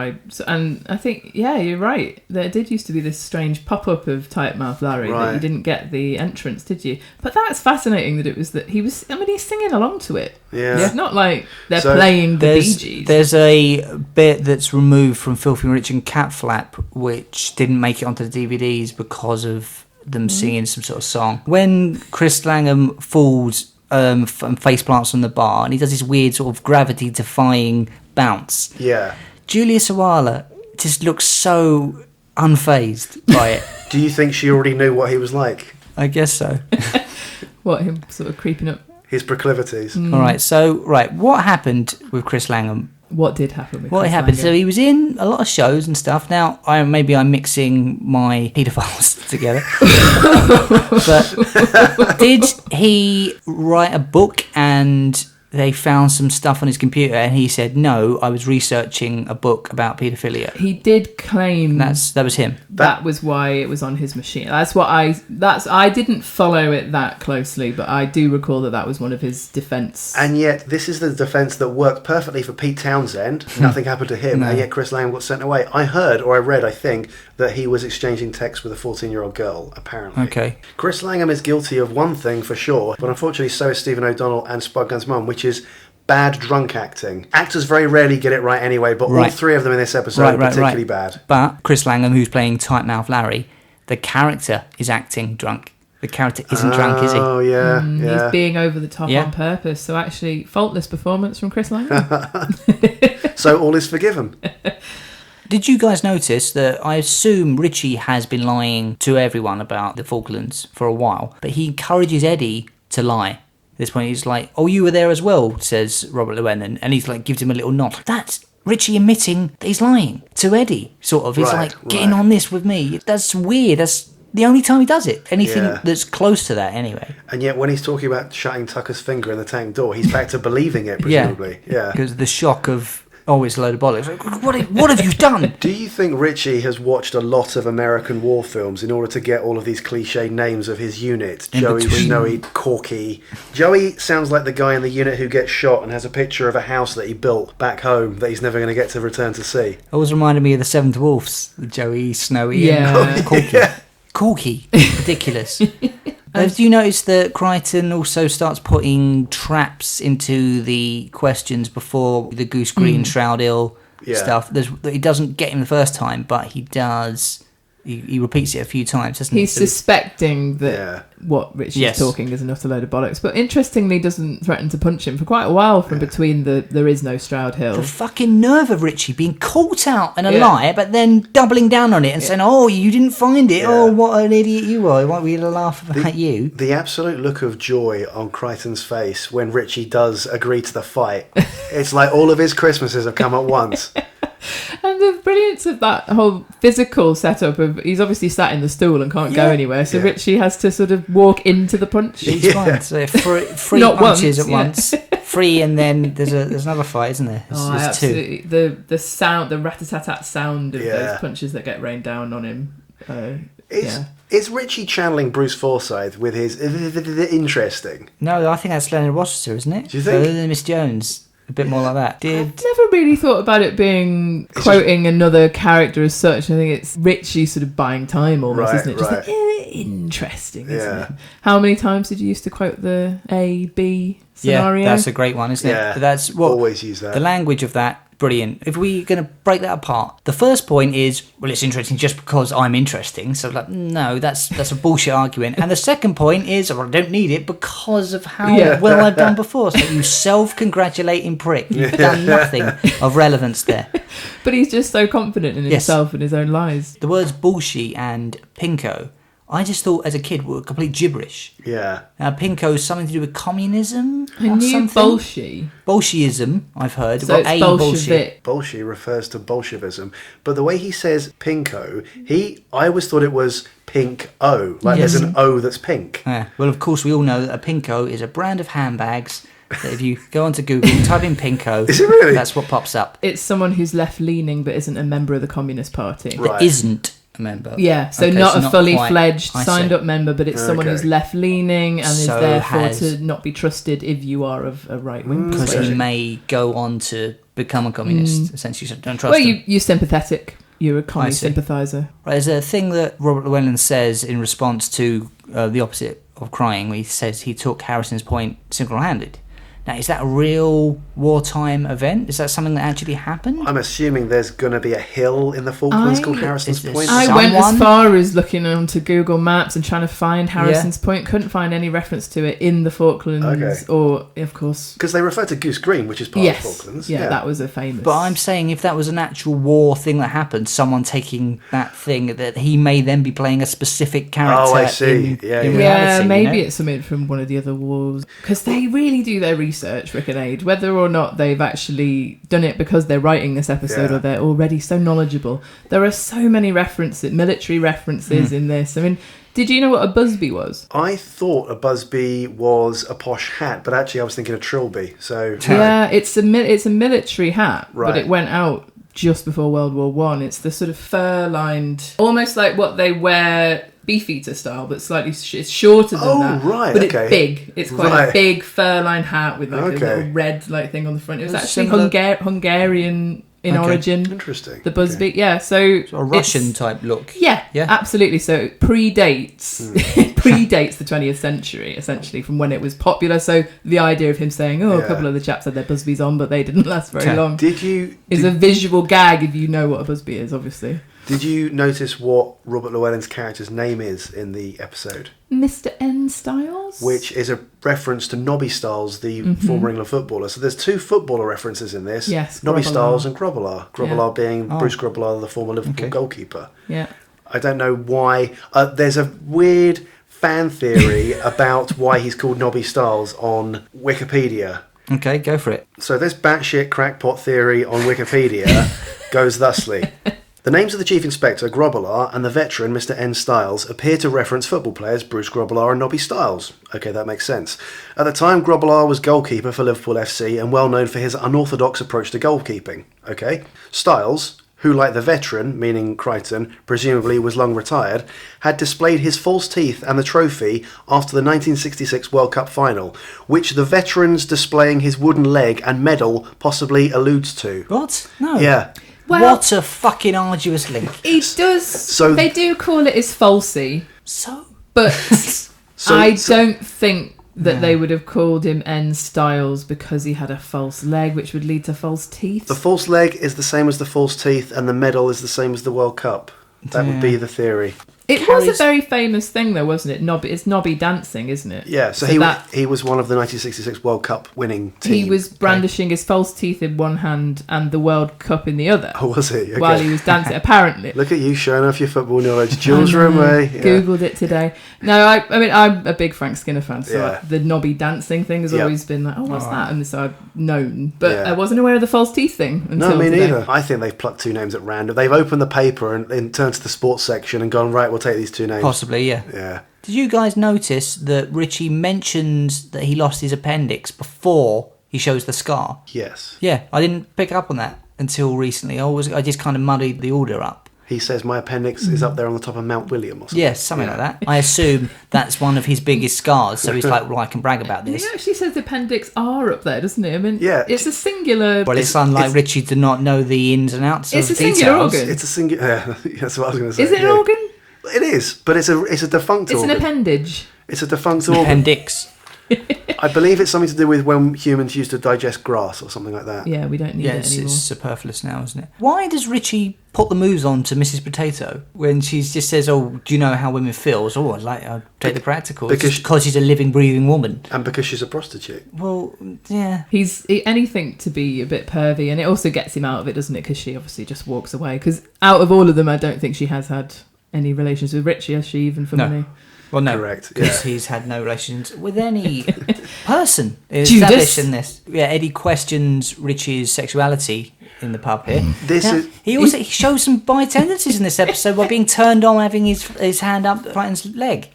and I think, yeah, you're right. There did used to be this strange pop-up of Tight Mouth Larry that you didn't get the entrance, did you? But that's fascinating that it was that he's singing along to it. Yeah. It's not like they're playing the Bee Gees. There's a bit that's removed from Filthy Rich and Cat Flap, which didn't make it onto the DVDs because of them singing some sort of song. When Chris Langham falls and face plants on the bar, and he does this weird sort of gravity-defying bounce. Yeah. Julia Sawalha just looks so unfazed by it. Do you think she already knew what he was like? I guess so. What, him sort of creeping up? His proclivities. All right, so, what happened with Chris Langham? What did happen with What Chris happened? Langham? So he was in a lot of shows and stuff. Now, maybe I'm mixing my paedophiles together. But did he write a book and they found some stuff on his computer and he said, no, I was researching a book about paedophilia? He did claim that was him. That was why it was on his machine. I didn't follow it that closely, but I do recall that was one of his defence. And yet, this is the defence that worked perfectly for Pete Townsend. Nothing happened to him, and yet Chris Langham got sent away. I read, I think, that he was exchanging texts with a 14-year-old girl, apparently. Okay. Chris Langham is guilty of one thing for sure, but unfortunately so is Stephen O'Donnell and Spud Gunn's mum, which is bad drunk acting. Actors very rarely get it right anyway, but all three of them in this episode are particularly bad. But Chris Langham, who's playing Tight Mouth Larry, the character is acting drunk. The character isn't drunk, is he? Oh, yeah, He's being over the top on purpose. So actually, faultless performance from Chris Langham. So all is forgiven. Did you guys notice that I assume Richie has been lying to everyone about the Falklands for a while, but he encourages Eddie to lie. At this point, he's like, oh, you were there as well, says Robert Llewellyn, and he's like, gives him a little nod. That's Richie admitting that he's lying to Eddie, sort of. He's getting on this with me. That's weird. That's the only time he does it. Anything that's close to that, anyway. And yet, when he's talking about shutting Tucker's finger in the tank door, he's back to believing it, presumably. Yeah. Because the shock of, oh, it's a load of bollocks. What have you done? Do you think Richie has watched a lot of American war films in order to get all of these cliched names of his unit? Joey, Snowy, Corky. Joey sounds like the guy in the unit who gets shot and has a picture of a house that he built back home that he's never going to get to return to see. Always reminded me of the Seven Dwarfs. Joey, Snowy, and Corky. Corky. Ridiculous. Have you noticed that Kryten also starts putting traps into the questions before the Goose Green Shroud Hill stuff? He doesn't get him the first time, but he does. He repeats it a few times, doesn't he? He's suspecting that what Richie's talking is an utter load of bollocks, but interestingly doesn't threaten to punch him for quite a while from between the there is no Stroud Hill. The fucking nerve of Richie being caught out in a lie, but then doubling down on it and saying, oh, you didn't find it. Oh, what an idiot you are. Why we laugh about you? The absolute look of joy on Kryten's face when Richie does agree to the fight. It's like all of his Christmases have come at once. And the brilliance of that whole physical setup of he's obviously sat in the stool and can't go anywhere, so Richie has to sort of walk into the punch. Each one, so three punches at once. 3 and then there's another fight, isn't there? There's absolutely. 2. The sound, the rat-a-tat-tat sound of those punches that get rained down on him. Is Richie channeling Bruce Forsyth with his interesting? No, I think that's Leonard Rochester, isn't it? Do you think? Miss Jones. A bit more like that. I've never really thought about it being quoting another character as such. I think it's Richie sort of buying time almost, isn't it? Just like, interesting, isn't it? How many times did you used to quote the A, B scenario? Yeah, that's a great one, isn't it? Yeah, that's always use that. The language of that, brilliant. If we're going to break that apart, the first point is, well, it's interesting just because I'm interesting. So, like, no, that's a bullshit argument. And the second point is, well, I don't need it because of how well I've done before. So, you self-congratulating prick. You've done nothing of relevance there. But he's just so confident in himself and his own lies. The words bullshit and pinko, I just thought as a kid were complete gibberish. Yeah. Now, pinko is something to do with communism. I knew bolshi. Bolsheism, I've heard. So it's Bolshevik. Bolshi refers to Bolshevism, but the way he says pinko, I always thought it was pink-o, like there's an O that's pink. Yeah. Well, of course, we all know that a pinko is a brand of handbags. That if you go onto Google, type in pinko, is it really? That's what pops up. It's someone who's left-leaning but isn't a member of the Communist Party. Right. That isn't a member. Yeah, so not a fully fledged signed-up member, but it's someone who's left-leaning and is therefore to not be trusted if you are of a right-wing persuasion. Because he may go on to become a communist, essentially, so don't trust him. You're sympathetic. You're a commie sympathiser. Right, there's a thing that Robert Llewellyn says in response to the opposite of crying, where he says he took Harrison's point single-handed. Now, is that a real wartime event? Is that something that actually happened? I'm assuming there's going to be a hill in the Falklands called Harrison's Point. I went as far as looking onto Google Maps and trying to find Harrison's Point. Couldn't find any reference to it in the Falklands or, of course... Because they refer to Goose Green, which is part of the Falklands. Yeah, that was a famous... But I'm saying if that was an actual war thing that happened, someone taking that thing, that he may then be playing a specific character. Oh, I see. In reality, maybe it's something from one of the other wars. Because they really do their research, Rick and Aid, whether or not they've actually done it because they're writing this episode or they're already so knowledgeable. There are so many military references in this. I mean, did you know what a busby was? I thought a busby was a posh hat, but actually I was thinking a trilby. So yeah, it's a military hat, but it went out just before World War One. It's the sort of fur-lined, almost like what they wear Beefeater style, but slightly it's shorter than that. Oh, right, but it's big. It's quite a big fur-lined hat with like a little red thing on the front. It was actually Hungarian in origin. Interesting. The busby, so a Russian type look. Yeah, absolutely. So it predates the 20th century, essentially, from when it was popular. So the idea of him saying, a couple of the chaps had their busbies on, but they didn't last very long. Is a visual gag if you know what a busby is, obviously. Did you notice what Robert Llewellyn's character's name is in the episode? Mr. N. Styles? Which is a reference to Nobby Stiles, the former England footballer. So there's 2 footballer references in this. Yes, Nobby Stiles and Grobbelaar. Grobbelaar being Bruce Grobbelaar, the former Liverpool goalkeeper. Yeah. I don't know why. There's a weird fan theory about why he's called Nobby Stiles on Wikipedia. Okay, go for it. So this batshit crackpot theory on Wikipedia goes thusly. The names of the Chief Inspector, Grobbelaar, and the veteran, Mr. N. Styles, appear to reference football players Bruce Grobbelaar and Nobby Stiles. Okay, that makes sense. At the time, Grobbelaar was goalkeeper for Liverpool FC and well known for his unorthodox approach to goalkeeping. Okay. Stiles, who, like the veteran, meaning Kryten, presumably was long retired, had displayed his false teeth and the trophy after the 1966 World Cup final, which the veteran's displaying his wooden leg and medal possibly alludes to. What? No. Yeah. Well, what a fucking arduous link. He does. So they do call it his falsie. But I don't think that they would have called him N. Styles because he had a false leg, which would lead to false teeth. The false leg is the same as the false teeth, and the medal is the same as the World Cup. That would be the theory. It was a very famous thing, though, wasn't it? It's Nobby dancing, isn't it? Yeah, so he was one of the 1966 World Cup winning team. He was brandishing his false teeth in one hand and the World Cup in the other. Oh, was he? Okay. While he was dancing, apparently. Look at you showing off your football knowledge. Jules Rimet. Yeah. Googled it today. No, I mean, I'm a big Frank Skinner fan, so the Nobby dancing thing has always been like, oh, what's that? And so I've known. But I wasn't aware of the false teeth thing until me today. neither. I think they've plucked two names at random. They've opened the paper and turned to the sports section and gone, right, we'll take these two names. Possibly, yeah. Yeah. Did you guys notice that Richie mentions that he lost his appendix before he shows the scar? Yes. Yeah, I didn't pick up on that until recently. I just kind of muddied the order up. He says my appendix is up there on the top of Mount William or something. Yes, something like that. I assume that's one of his biggest scars, so he's like, well, I can brag about this. He actually says the appendix are up there, doesn't it? I mean, it's a singular... Well, it's unlike Richie to not know the ins and outs of details. It's a singular organ. It's a singular... Yeah, that's what I was going to say. Is it an organ? It is, but it's a defunct organ. It's an appendage. It's a defunct organ. Appendix. I believe it's something to do with when humans used to digest grass or something like that. Yeah, we don't need it anymore. It's superfluous now, isn't it? Why does Richie put the moves on to Mrs. Potato when she just says, oh, do you know how women feel? Oh, I'll take the practical. Because she's a living, breathing woman. And because she's a prostitute. Well, yeah. He's anything to be a bit pervy, and it also gets him out of it, doesn't it? Because she obviously just walks away. Because out of all of them, I don't think she has had any relations with Richie, has she, even for money? Well, no, correct. Because he's had no relations with any person established in this. Yeah, Eddie questions Richie's sexuality in the pub here. He shows some bi tendencies in this episode by being turned on, having his hand up Kryten's leg.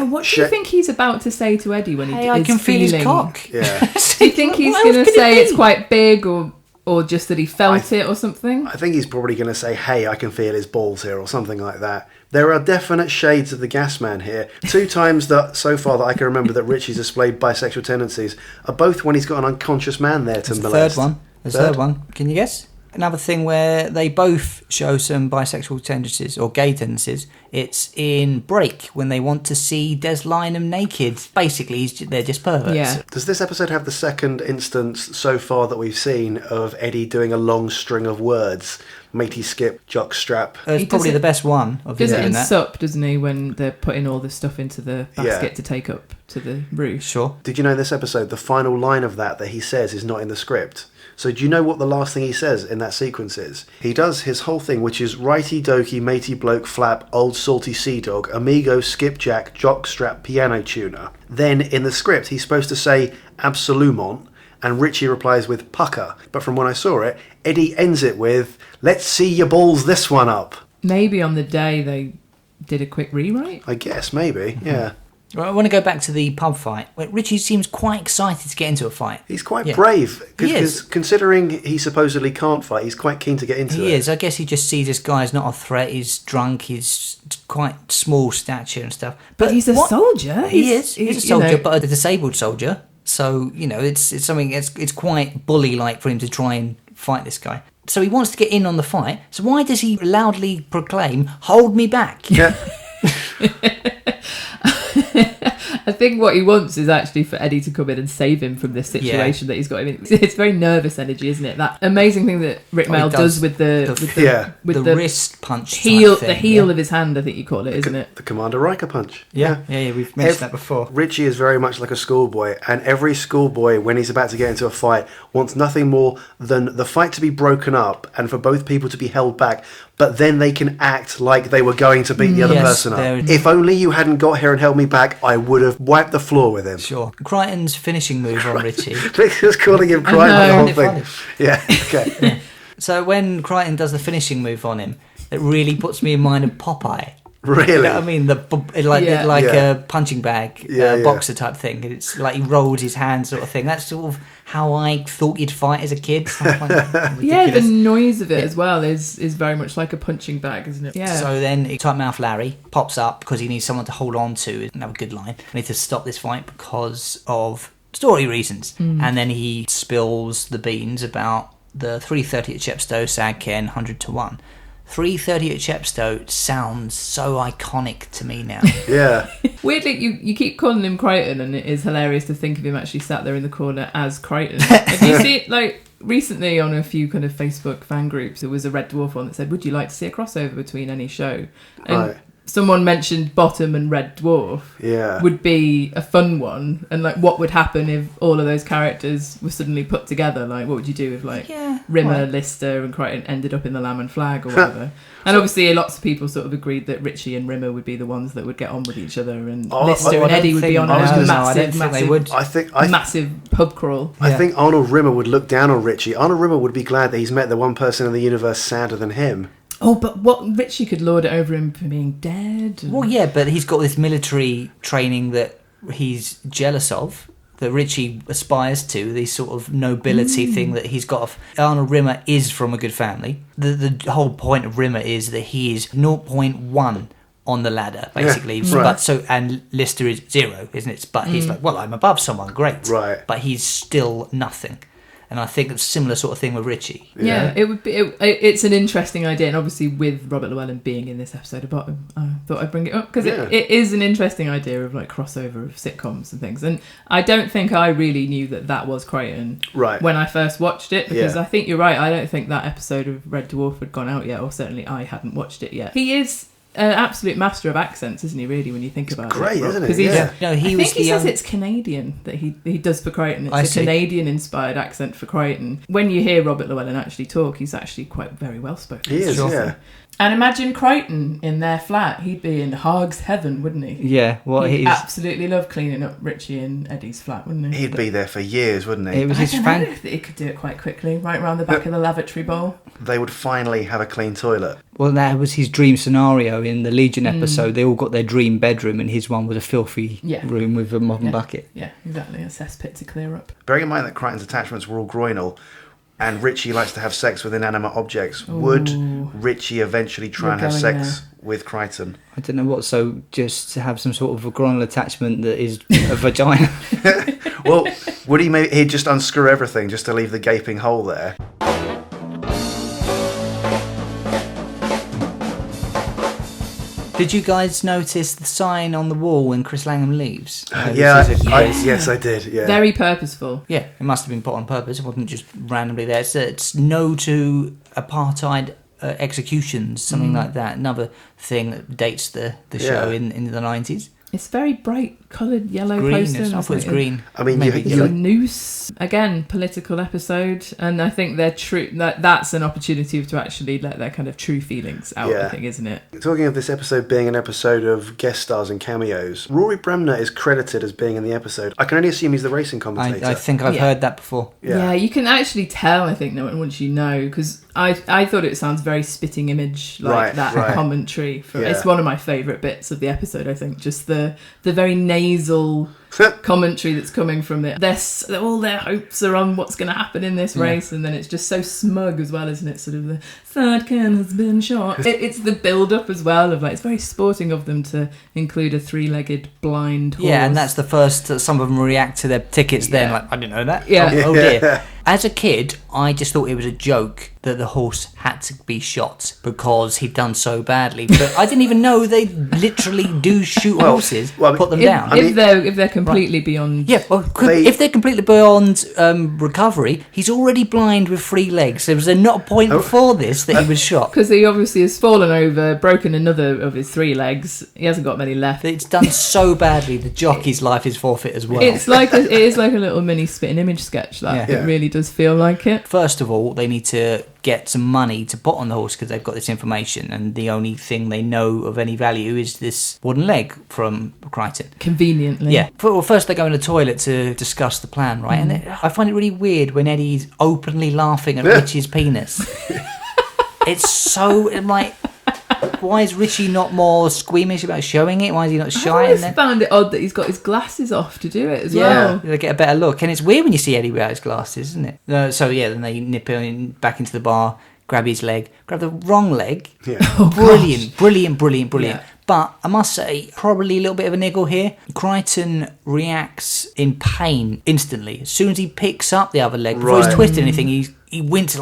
What do you think he's about to say to Eddie when I can feel his cock. Yeah. Do you think he's going to say it's quite big or just that he felt it or something? I think he's probably going to say, hey, I can feel his balls here or something like that. There are definite shades of the gas man here. 2 times so far that I can remember that Richie's displayed bisexual tendencies are both when he's got an unconscious man there to molest. The third one. Can you guess? Another thing where they both show some bisexual tendencies or gay tendencies, it's in Break when they want to see Des Lynam naked. Basically, they're just perverts. Yeah. Does this episode have the second instance so far that we've seen of Eddie doing a long string of words? Matey skip, jock strap. It's probably the best one of does it in Sup, doesn't he, when they're putting all the stuff into the basket to take up to the roof? Sure. Did you know this episode, the final line of that he says is not in the script? So do you know what the last thing he says in that sequence is? He does his whole thing, which is righty dokey, matey bloke, flap, old salty sea dog, amigo, skipjack, jockstrap, piano tuner. Then in the script, he's supposed to say absolumont, and Richie replies with pucker. But from when I saw it, Eddie ends it with, let's see your balls this one up. Maybe on the day they did a quick rewrite? I guess, maybe, yeah. Well, I want to go back to the pub fight. Richie seems quite excited to get into a fight. He's quite brave. Because considering he supposedly can't fight, he's quite keen to get into it. He is. I guess he just sees this guy as not a threat. He's drunk. He's quite small stature and stuff. But he's a soldier. He is. He's a soldier, but a disabled soldier. So, it's something, it's quite bully-like for him to try and fight this guy. So he wants to get in on the fight. So why does he loudly proclaim, hold me back? Yeah. I think what he wants is actually for Eddie to come in and save him from this situation that he's got him in. It's very nervous energy, isn't it? That amazing thing that Rick Mail does with the wrist punch the heel of his hand, I think you call it, isn't it? The Commander Riker punch. Yeah, we've mentioned that before. Richie is very much like a schoolboy, and every schoolboy, when he's about to get into a fight, wants nothing more than the fight to be broken up and for both people to be held back, but then they can act like they were going to beat the other person up. If only you hadn't got here and held me back, I would have wiped the floor with him. Sure. Kryten's finishing move on Richie. Just calling him Kryten the whole thing. Yeah, okay. Yeah. So when Kryten does the finishing move on him, it really puts me in mind of Popeye. Really? You know what I mean? A punching bag, boxer type thing. It's like he rolled his hand sort of thing. That's sort of how I thought you'd fight as a kid. The noise of it as well is very much like a punching bag, isn't it? Yeah. So then Tight Mouth Larry pops up because he needs someone to hold on to. Another good line. I need to stop this fight because of story reasons. And then he spills the beans about the 3:30 at Chepstow, Sag Ken, 100 to 1. 3:30 at Chepstow sounds so iconic to me now. Yeah. Weirdly, you keep calling him Kryten, and it is hilarious to think of him actually sat there in the corner as Kryten. Have you seen, recently on a few kind of Facebook fan groups, there was a Red Dwarf one that said, would you like to see a crossover between any show? And someone mentioned Bottom and Red Dwarf would be a fun one, and like what would happen if all of those characters were suddenly put together. Like what would you do if Rimmer, Lister and Kryten ended up in the Lamb and Flag or whatever. And obviously lots of people sort of agreed that Richie and Rimmer would be the ones that would get on with each other, and Lister and Eddie would be on a massive pub crawl. I think Arnold Rimmer would look down on Richie. Arnold Rimmer would be glad that he's met the one person in the universe sadder than him. Oh, but what Richie could lord it over him for being dead. Well, yeah, but he's got this military training that he's jealous of, that Richie aspires to, this sort of nobility thing that he's got. Arnold Rimmer is from a good family. The whole point of Rimmer is that he is 0.1 on the ladder, basically. Yeah, right. And Lister is 0, isn't it? But he's like, well, I'm above someone, great. Right. But he's still nothing. And I think it's a similar sort of thing with Richie. Yeah, it would be. It's an interesting idea, and obviously with Robert Llewellyn being in this episode of Bottom, I thought I'd bring it up because it is an interesting idea of like crossover of sitcoms and things. And I don't think I really knew that was Kryten when I first watched it, because I think you're right. I don't think that episode of Red Dwarf had gone out yet, or certainly I hadn't watched it yet. He is an absolute master of accents, isn't he, really, when you think about great, it? Isn't it? I think he says it's Canadian that he does for Kryten. It's a Canadian-inspired accent for Kryten. When you hear Robert Llewellyn actually talk, he's actually quite very well-spoken. He is, yeah. And imagine Kryten in their flat. He'd be in Hog's heaven, wouldn't he? Yeah, he'd absolutely love cleaning up Richie and Eddie's flat, wouldn't he? He'd be there for years, wouldn't he? I don't know if he could do it quite quickly, right around the back of the lavatory bowl. They would finally have a clean toilet. Well, that was his dream scenario in the Legion episode. They all got their dream bedroom, and his one was a filthy room with a mop and bucket. Yeah, exactly, a cesspit to clear up. Bearing in mind that Kryten's attachments were all groinal, and Richie likes to have sex with inanimate objects, would Richie eventually try and have sex with Kryten? I don't know what, so just to have some sort of a groinal attachment that is a vagina? Well, would he'd just unscrew everything just to leave the gaping hole there? Did you guys notice the sign on the wall when Chris Langham leaves? Yes, I did. Yeah, very purposeful. Yeah, it must have been put on purpose. It wasn't just randomly there. It's no to apartheid executions, something like that. Another thing that dates the show in the 90s. It's very bright coloured yellow poster. I thought it's green. I mean, it's a noose. Again, political episode, and I think they're true. That's an opportunity to actually let their kind of true feelings out. I think, isn't it? Talking of this episode being an episode of guest stars and cameos, Rory Bremner is credited as being in the episode. I can only assume he's the racing commentator. I think I've heard that before. Yeah, you can actually tell. I think once you know, because I thought it sounds very Spitting Image commentary. It's one of my favourite bits of the episode. I think just the very nasal commentary that's coming from it. All their hopes are on what's going to happen in this race, and then it's just so smug as well, isn't it? Sort of the third can has been shot. It's the build-up as well of it's very sporting of them to include a 3-legged blind horse. Yeah, and that's the first that some of them react to their tickets then, I didn't know that. Yeah. Oh dear. As a kid, I just thought it was a joke that the horse had to be shot because he'd done so badly. But I didn't even know they literally do shoot horses, put them down. If they're completely beyond... Yeah, if they're completely beyond recovery, he's already blind with 3 legs. There was not a point before this that he was shot. Because he obviously has fallen over, broken another of his 3 legs. He hasn't got many left. It's done so badly, the jockey's life is forfeit as well. It is like a little mini Spitting Image sketch. It really does feel like it. First of all, they need to get some money to put on the horse because they've got this information, and the only thing they know of any value is this wooden leg from Kryten. Conveniently. Yeah. First they go in the toilet to discuss the plan, right? And I find it really weird when Eddie's openly laughing at Richie's penis. It's so... why is Richie not more squeamish about showing it? Why is he not shy? I always found it odd that he's got his glasses off to do it as well. They get a better look. And it's weird when you see Eddie without his glasses, isn't it? Then they nip him back into the bar, grab his leg, grab the wrong leg. Yeah. Brilliant. Yeah. But I must say, probably a little bit of a niggle here. Kryten reacts in pain instantly. As soon as he picks up the other leg, before he's twisted anything, he winces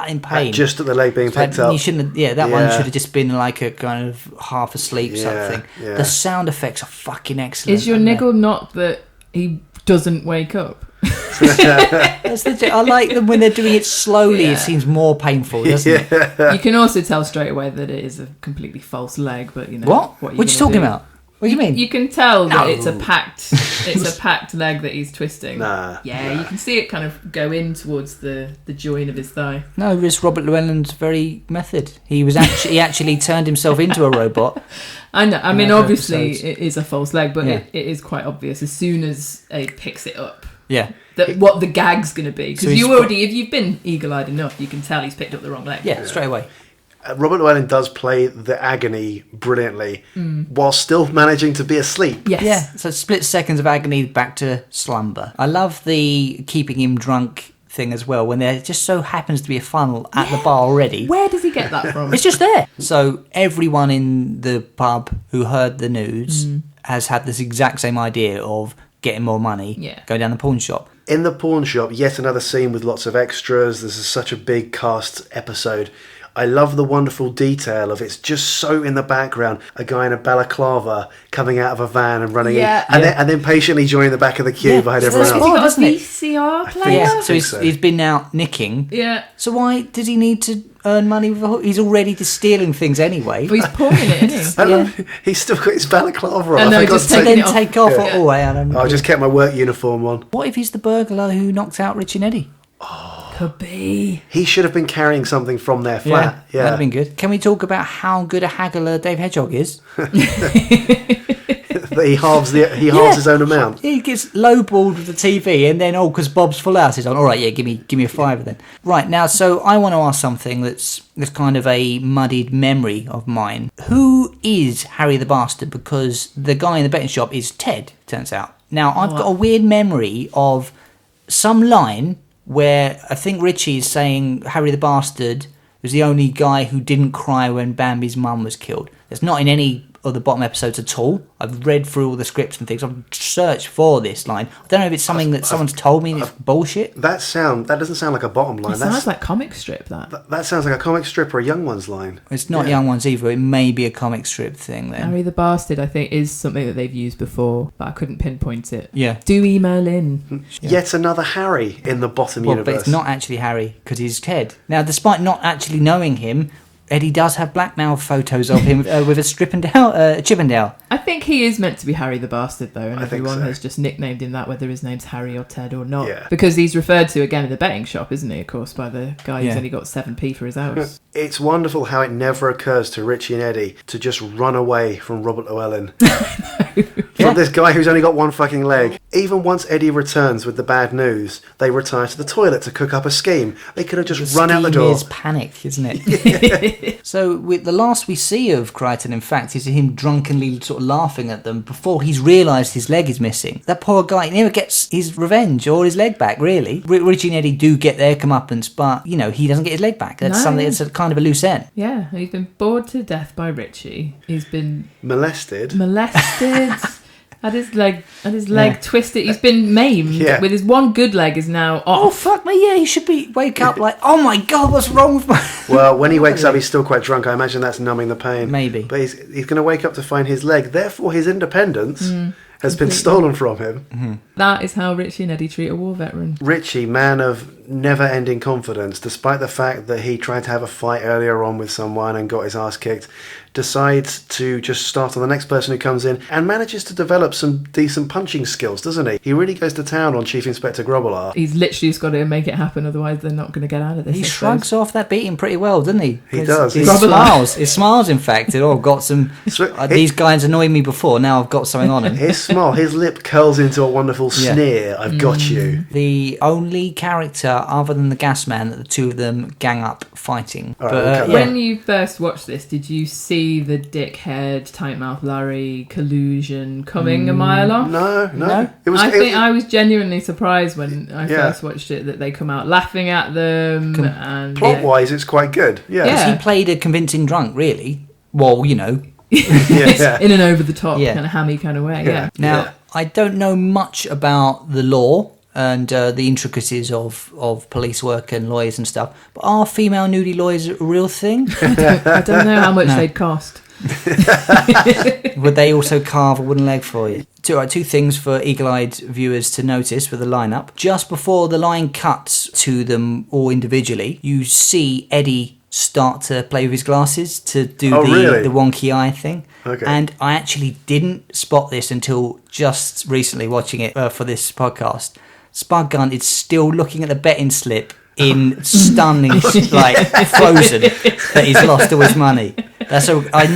in pain. Just at the leg being picked up. You shouldn't have, one should have just been like a kind of half asleep something. Yeah. The sound effects are fucking excellent. Is your niggle not that he doesn't wake up? That's legit. I like them when they're doing it slowly. It seems more painful, doesn't it? You can also tell straight away that it is a completely false leg, but you know what are you talking about? What do you mean? You can tell that it's a packed leg that he's twisting. You can see it kind of go in towards the join of his thigh. No, it's Robert Llewellyn's very method. He actually turned himself into a robot. I know. I mean, obviously it is a false leg, but it is quite obvious as soon as Abe picks it up. Yeah. What the gag's going to be. Because if you've been eagle-eyed enough, you can tell he's picked up the wrong leg. Yeah, straight away. Robert Llewellyn does play the agony brilliantly while still managing to be asleep. Yes. Yeah, so split seconds of agony back to slumber. I love the keeping him drunk thing as well, when there just so happens to be a funnel at the bar already. Where does he get that from? It's just there. So everyone in the pub who heard the news has had this exact same idea of getting more money, go down the pawn shop. In the pawn shop, yet another scene with lots of extras. This is such a big cast episode. I love the wonderful detail of it's just so in the background, a guy in a balaclava coming out of a van and running in, and then patiently joining the back of the queue behind everyone else. Has he got a VCR player? So he's been out nicking. Yeah. So why does he need to earn money with a hook? He's already just stealing things anyway. Well, he's pawning it, isn't he? He's still got his balaclava on. No, just take off. Oh, I just kept my work uniform on. What if he's the burglar who knocked out Richie and Eddie? Could be. He should have been carrying something from their flat. Yeah. That'd have been good. Can we talk about how good a haggler Dave Hedgehog is? He halves his own amount. He gets lowballed with the TV, and then because Bob's Full House is on. All right, give me a $5 then. Right now, so I want to ask something that's kind of a muddied memory of mine. Who is Harry the Bastard? Because the guy in the betting shop is Ted. Turns out. Now I've got a weird memory of some line where I think Richie is saying Harry the Bastard was the only guy who didn't cry when Bambi's mum was killed. It's not in any of the bottom episodes at all. I've read through all the scripts and things. I've searched for this line. I don't know if it's something that someone's told me and it's bullshit. That doesn't sound like a bottom line. It sounds like comic strip, that sounds like a comic strip or a Young Ones line. It's not Young Ones either. It may be a comic strip thing then. Harry the Bastard, I think, is something that they've used before, but I couldn't pinpoint it. Yeah. Do email in. Yet another Harry in the bottom universe. But it's not actually Harry, because he's Ted. Now, despite not actually knowing him, Eddie does have blackmail photos of him with a Chippendale. I think he is meant to be Harry the Bastard, though, and everyone so. has just nicknamed him that, whether his name's Harry or Ted or not. Yeah. Because he's referred to again in the betting shop, isn't he, of course, by the guy who's only got 7p for his house. It's wonderful how it never occurs to Richie and Eddie to just run away from Robert Llewellyn. From this guy who's only got one fucking leg. Even once Eddie returns with the bad news, they retire to the toilet to cook up a scheme. They could have just run out the door. Is panic, isn't it? So the last we see of Kryten, in fact, is him drunkenly sort of laughing at them before he's realised his leg is missing. That poor guy never gets his revenge or his leg back, really. Richie and Eddie do get their comeuppance, but, he doesn't get his leg back. That's something that's a kind of a loose end. Yeah, he's been bored to death by Richie. He's been... Molested. Had his leg twisted. He's been maimed. With his one good leg is now off. Oh, fuck me, he should wake up like, oh my God, what's wrong with my... Well, when he wakes up, he's still quite drunk. I imagine that's numbing the pain. Maybe. But he's going to wake up to find his leg. Therefore, his independence has been stolen from him. Mm-hmm. That is how Richie and Eddie treat a war veteran. Richie, man of never-ending confidence, despite the fact that he tried to have a fight earlier on with someone and got his ass kicked, decides to just start on the next person who comes in and manages to develop some decent punching skills, doesn't he? He really goes to town on Chief Inspector Grobbelaar. He's literally just got to make it happen, otherwise they're not going to get out of this. He shrugs off that beating pretty well, doesn't he? He does. He smiles. He smiles, in fact. Got some... these guys annoyed me before, now I've got something on him. His smile, his lip curls into a wonderful sneer. I've got you. The only character other than the gas man that the two of them gang up fighting. Right, when you first watched this, did you see the dickhead, tight mouth Larry collusion coming a mile off? No. I was genuinely surprised when I first watched it that they come out laughing at them. And plot-wise, it's quite good. Yeah. He played a convincing drunk, really. Well, in an over-the-top kind of hammy kind of way. Yeah. Now, I don't know much about the law and the intricacies of police work and lawyers and stuff, but are female nudie lawyers a real thing? I don't know how much they'd cost. Would they also carve a wooden leg for you? Two things for eagle-eyed viewers to notice with the lineup. Just before the line cuts to them all individually, you see Eddie start to play with his glasses to do the wonky eye thing. Okay. And I actually didn't spot this until just recently watching it for this podcast. Spud Gunn is still looking at the betting slip in stunning, like frozen, that he's lost all his money. I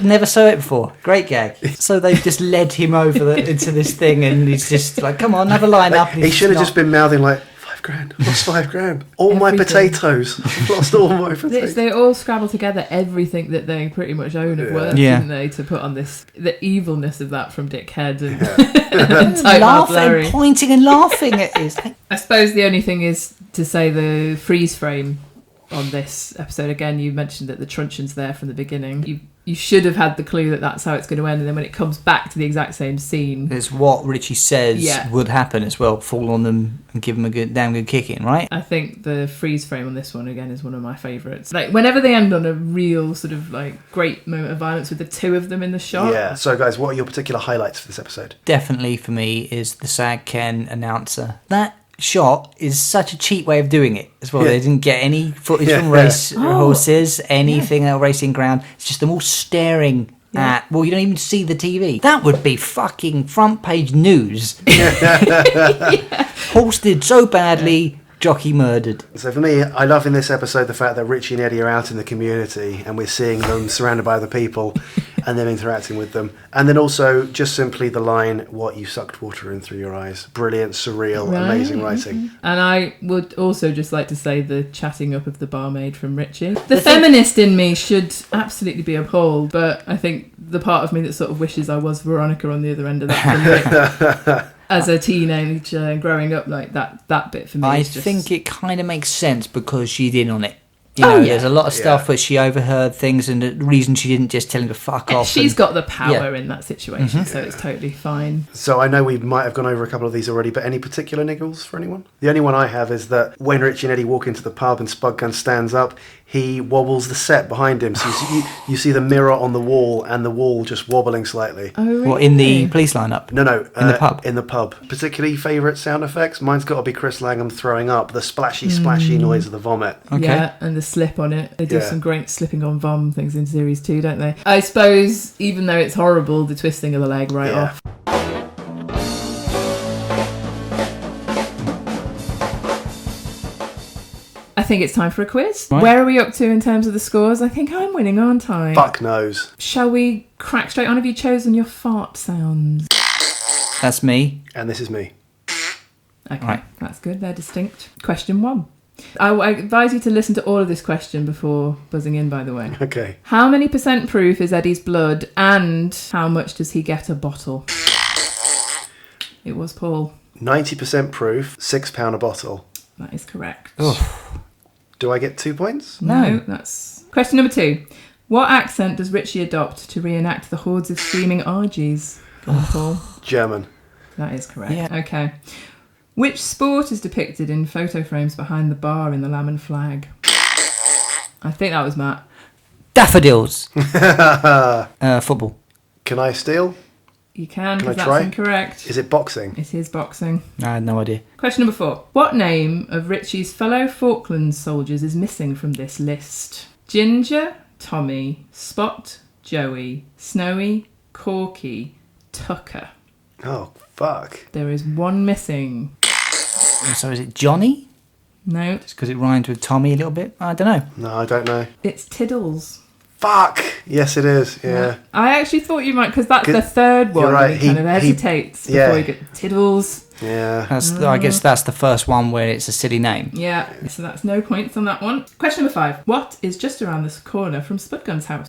never saw it before. Great gag. So they've just led him over into this thing, and he's just like, "Come on, have a line up." He should have just been mouthing like, £5,000, lost £5,000. All my potatoes, I've lost all my potatoes. They all scrabble together everything that they pretty much own of worth, didn't they, to put on this, the evilness of that from Dick Head and, and laughing, pointing and laughing at his. I suppose the only thing is to say the freeze frame on this episode. Again, you mentioned that the truncheon's there from the beginning. You should have had the clue that that's how it's going to end, and then when it comes back to the exact same scene, it's what Richie says would happen as well. Fall on them and give them a damn good kicking, right? I think the freeze frame on this one again is one of my favourites. Like whenever they end on a real sort of like great moment of violence with the two of them in the shot. Yeah. So guys, what are your particular highlights for this episode? Definitely for me is the Sag Ken announcer. That shot is such a cheap way of doing it as well. They didn't get any footage from race horses, anything racing ground. It's just them all staring at, well, you don't even see the TV. That would be fucking front page news. Horse did so badly, jockey murdered. So for me, I love in this episode the fact that Richie and Eddie are out in the community and we're seeing them surrounded by other people and them interacting with them. And then also just simply the line, "What, you sucked water in through your eyes." Brilliant, surreal, amazing writing. And I would also just like to say the chatting up of the barmaid from Richie. The feminist in me should absolutely be appalled, but I think the part of me that sort of wishes I was Veronica on the other end of that as a teenager growing up, like that bit for me. I think it kind of makes sense because she's in on it. You know, there's a lot of stuff where she overheard things, and the reason she didn't just tell him to fuck off. She's got the power in that situation, so it's totally fine. So I know we might have gone over a couple of these already, but any particular niggles for anyone? The only one I have is that when Richie and Eddie walk into the pub and Spudgun stands up, he wobbles the set behind him. So you see the mirror on the wall and the wall just wobbling slightly. Oh, really? What, in the police lineup? No. In the pub? In the pub. Particularly favourite sound effects? Mine's got to be Chris Langham throwing up, the splashy noise of the vomit. Okay. Yeah, and the slip on it. They do some great slipping on vom things in series 2, don't they? I suppose, even though it's horrible, the twisting of the leg off. I think it's time for a quiz. Right. Where are we up to in terms of the scores? I think I'm winning, aren't I? Fuck knows. Shall we crack straight on? Have you chosen your fart sounds? That's me. And this is me. Okay, right. That's good. They're distinct. Question 1. I advise you to listen to all of this question before buzzing in, by the way. Okay. How many % proof is Eddie's blood, and how much does he get a bottle? It was Paul. 90% proof, £6 a bottle. That is correct. Oh. Do I get 2 points? No, that's... Question number 2. What accent does Richie adopt to reenact the hordes of screaming Argies? Paul. German. That is correct. Yeah. Okay. Which sport is depicted in photo frames behind the bar in the Lamb and Flag? I think that was Matt. Daffodils. Football. Can I steal? You can, because that's incorrect. Is it boxing? It is boxing. I had no idea. Question number 4. What name of Richie's fellow Falklands soldiers is missing from this list? Ginger, Tommy, Spot, Joey, Snowy, Corky, Tucker. Oh, fuck. There is one missing. So is it Johnny? No. Just because it rhymed with Tommy a little bit? I don't know. No, I don't know. It's Tiddles. Fuck! Yes, it is, yeah. I actually thought you might, because that's the third one. Right. He kind of hesitates before you get Tiddles. Yeah. I guess that's the first one where it's a silly name. Yeah, so that's no points on that one. Question number 5. What is just around this corner from Spudgun's house?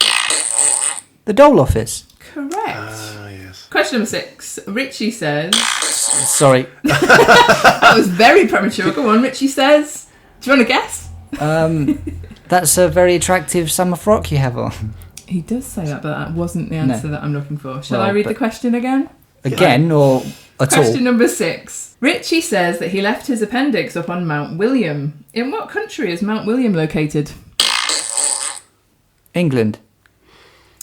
The Dole office. Correct. Yes. Question number 6. Richie says... Sorry. That was very premature. Go on, Richie says... Do you want to guess? That's a very attractive summer frock you have on. He does say that, but that wasn't the answer that I'm looking for. Shall I read the question again? Again, or at all? Question number 6. Richie says that he left his appendix up on Mount William. In what country is Mount William located? England.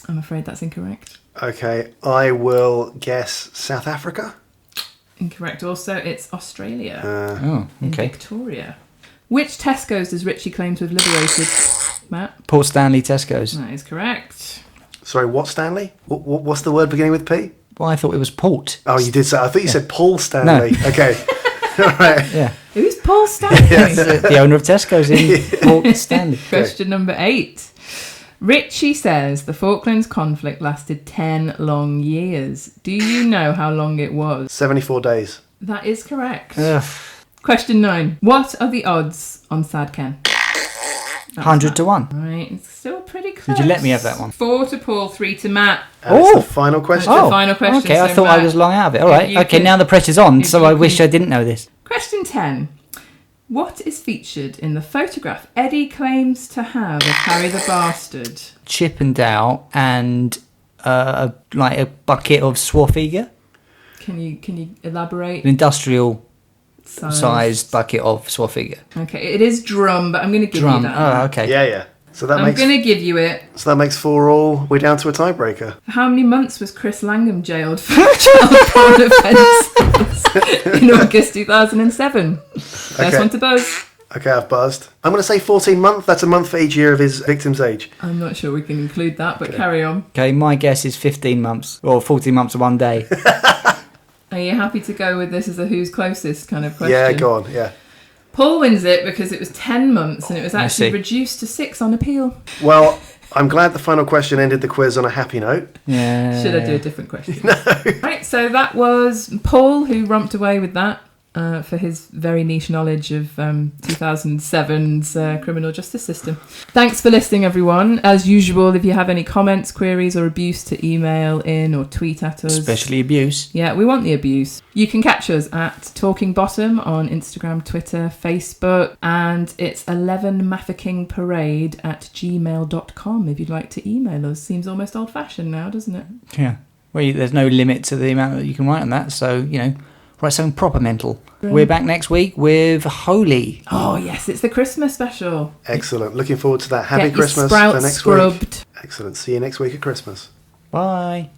I'm afraid that's incorrect. Okay, I will guess South Africa. Incorrect also. It's Australia. Okay. Victoria. Which Tesco's does Richie claim to have liberated, Matt? Port Stanley Tesco's. That is correct. Sorry, what Stanley? What's the word beginning with P? Well, I thought it was Port. Oh, you did say. I thought you said Paul Stanley. No. Okay. All right. Yeah. Who's Paul Stanley? The owner of Tesco's in Port Stanley. Question number 8. Richie says the Falklands conflict lasted 10 long years. Do you know how long it was? 74 days. That is correct. Ugh. Question 9. What are the odds on Sad Ken? 100 to 1. Right, it's still pretty close. Did you let me have that one? 4 to Paul, 3 to Matt. And it's the final question. That's the final question. Okay, I so thought Matt, I was long out of it. All right. you Okay, can- now the pressure's on, if so you I wish can- I didn't know this. Question 10. What is featured in the photograph Eddie claims to have of Harry the Bastard? Chippendale and like a bucket of Swarfiga. Can you elaborate? An industrial sized bucket of Swarfiga. Okay, it is drum, but I'm going to give you that. Oh, okay. Yeah. So that I'm going to give you it. So that makes 4 all. We're down to a tiebreaker. How many months was Chris Langham jailed for child porn offences in August 2007? First one to buzz. Okay, I've buzzed. I'm going to say 14 months. That's a month for each year of his victim's age. I'm not sure we can include that, but carry on. Okay, my guess is 15 months or 14 months of 1 day. Are you happy to go with this as a who's closest kind of question? Yeah, go on, yeah. Paul wins it because it was 10 months and it was actually reduced to 6 on appeal. Well, I'm glad the final question ended the quiz on a happy note. Yeah. Should I do a different question? No. Right, so that was Paul who romped away with that for his very niche knowledge of 2007's criminal justice system. Thanks for listening, everyone. As usual, if you have any comments, queries or abuse, to email in or tweet at us. Especially abuse. Yeah, we want the abuse. You can catch us at Talking Bottom on Instagram, Twitter, Facebook, and it's 11maffikingparade at gmail.com if you'd like to email us. Seems almost old-fashioned now, doesn't it? Yeah. Well, there's no limit to the amount that you can write on that, so, write something proper mental. We're back next week with Holy. Oh, yes, it's the Christmas special. Excellent. Looking forward to that. Happy Get your Christmas sprouts for next scrubbed. week. Excellent. See you next week at Christmas. Bye.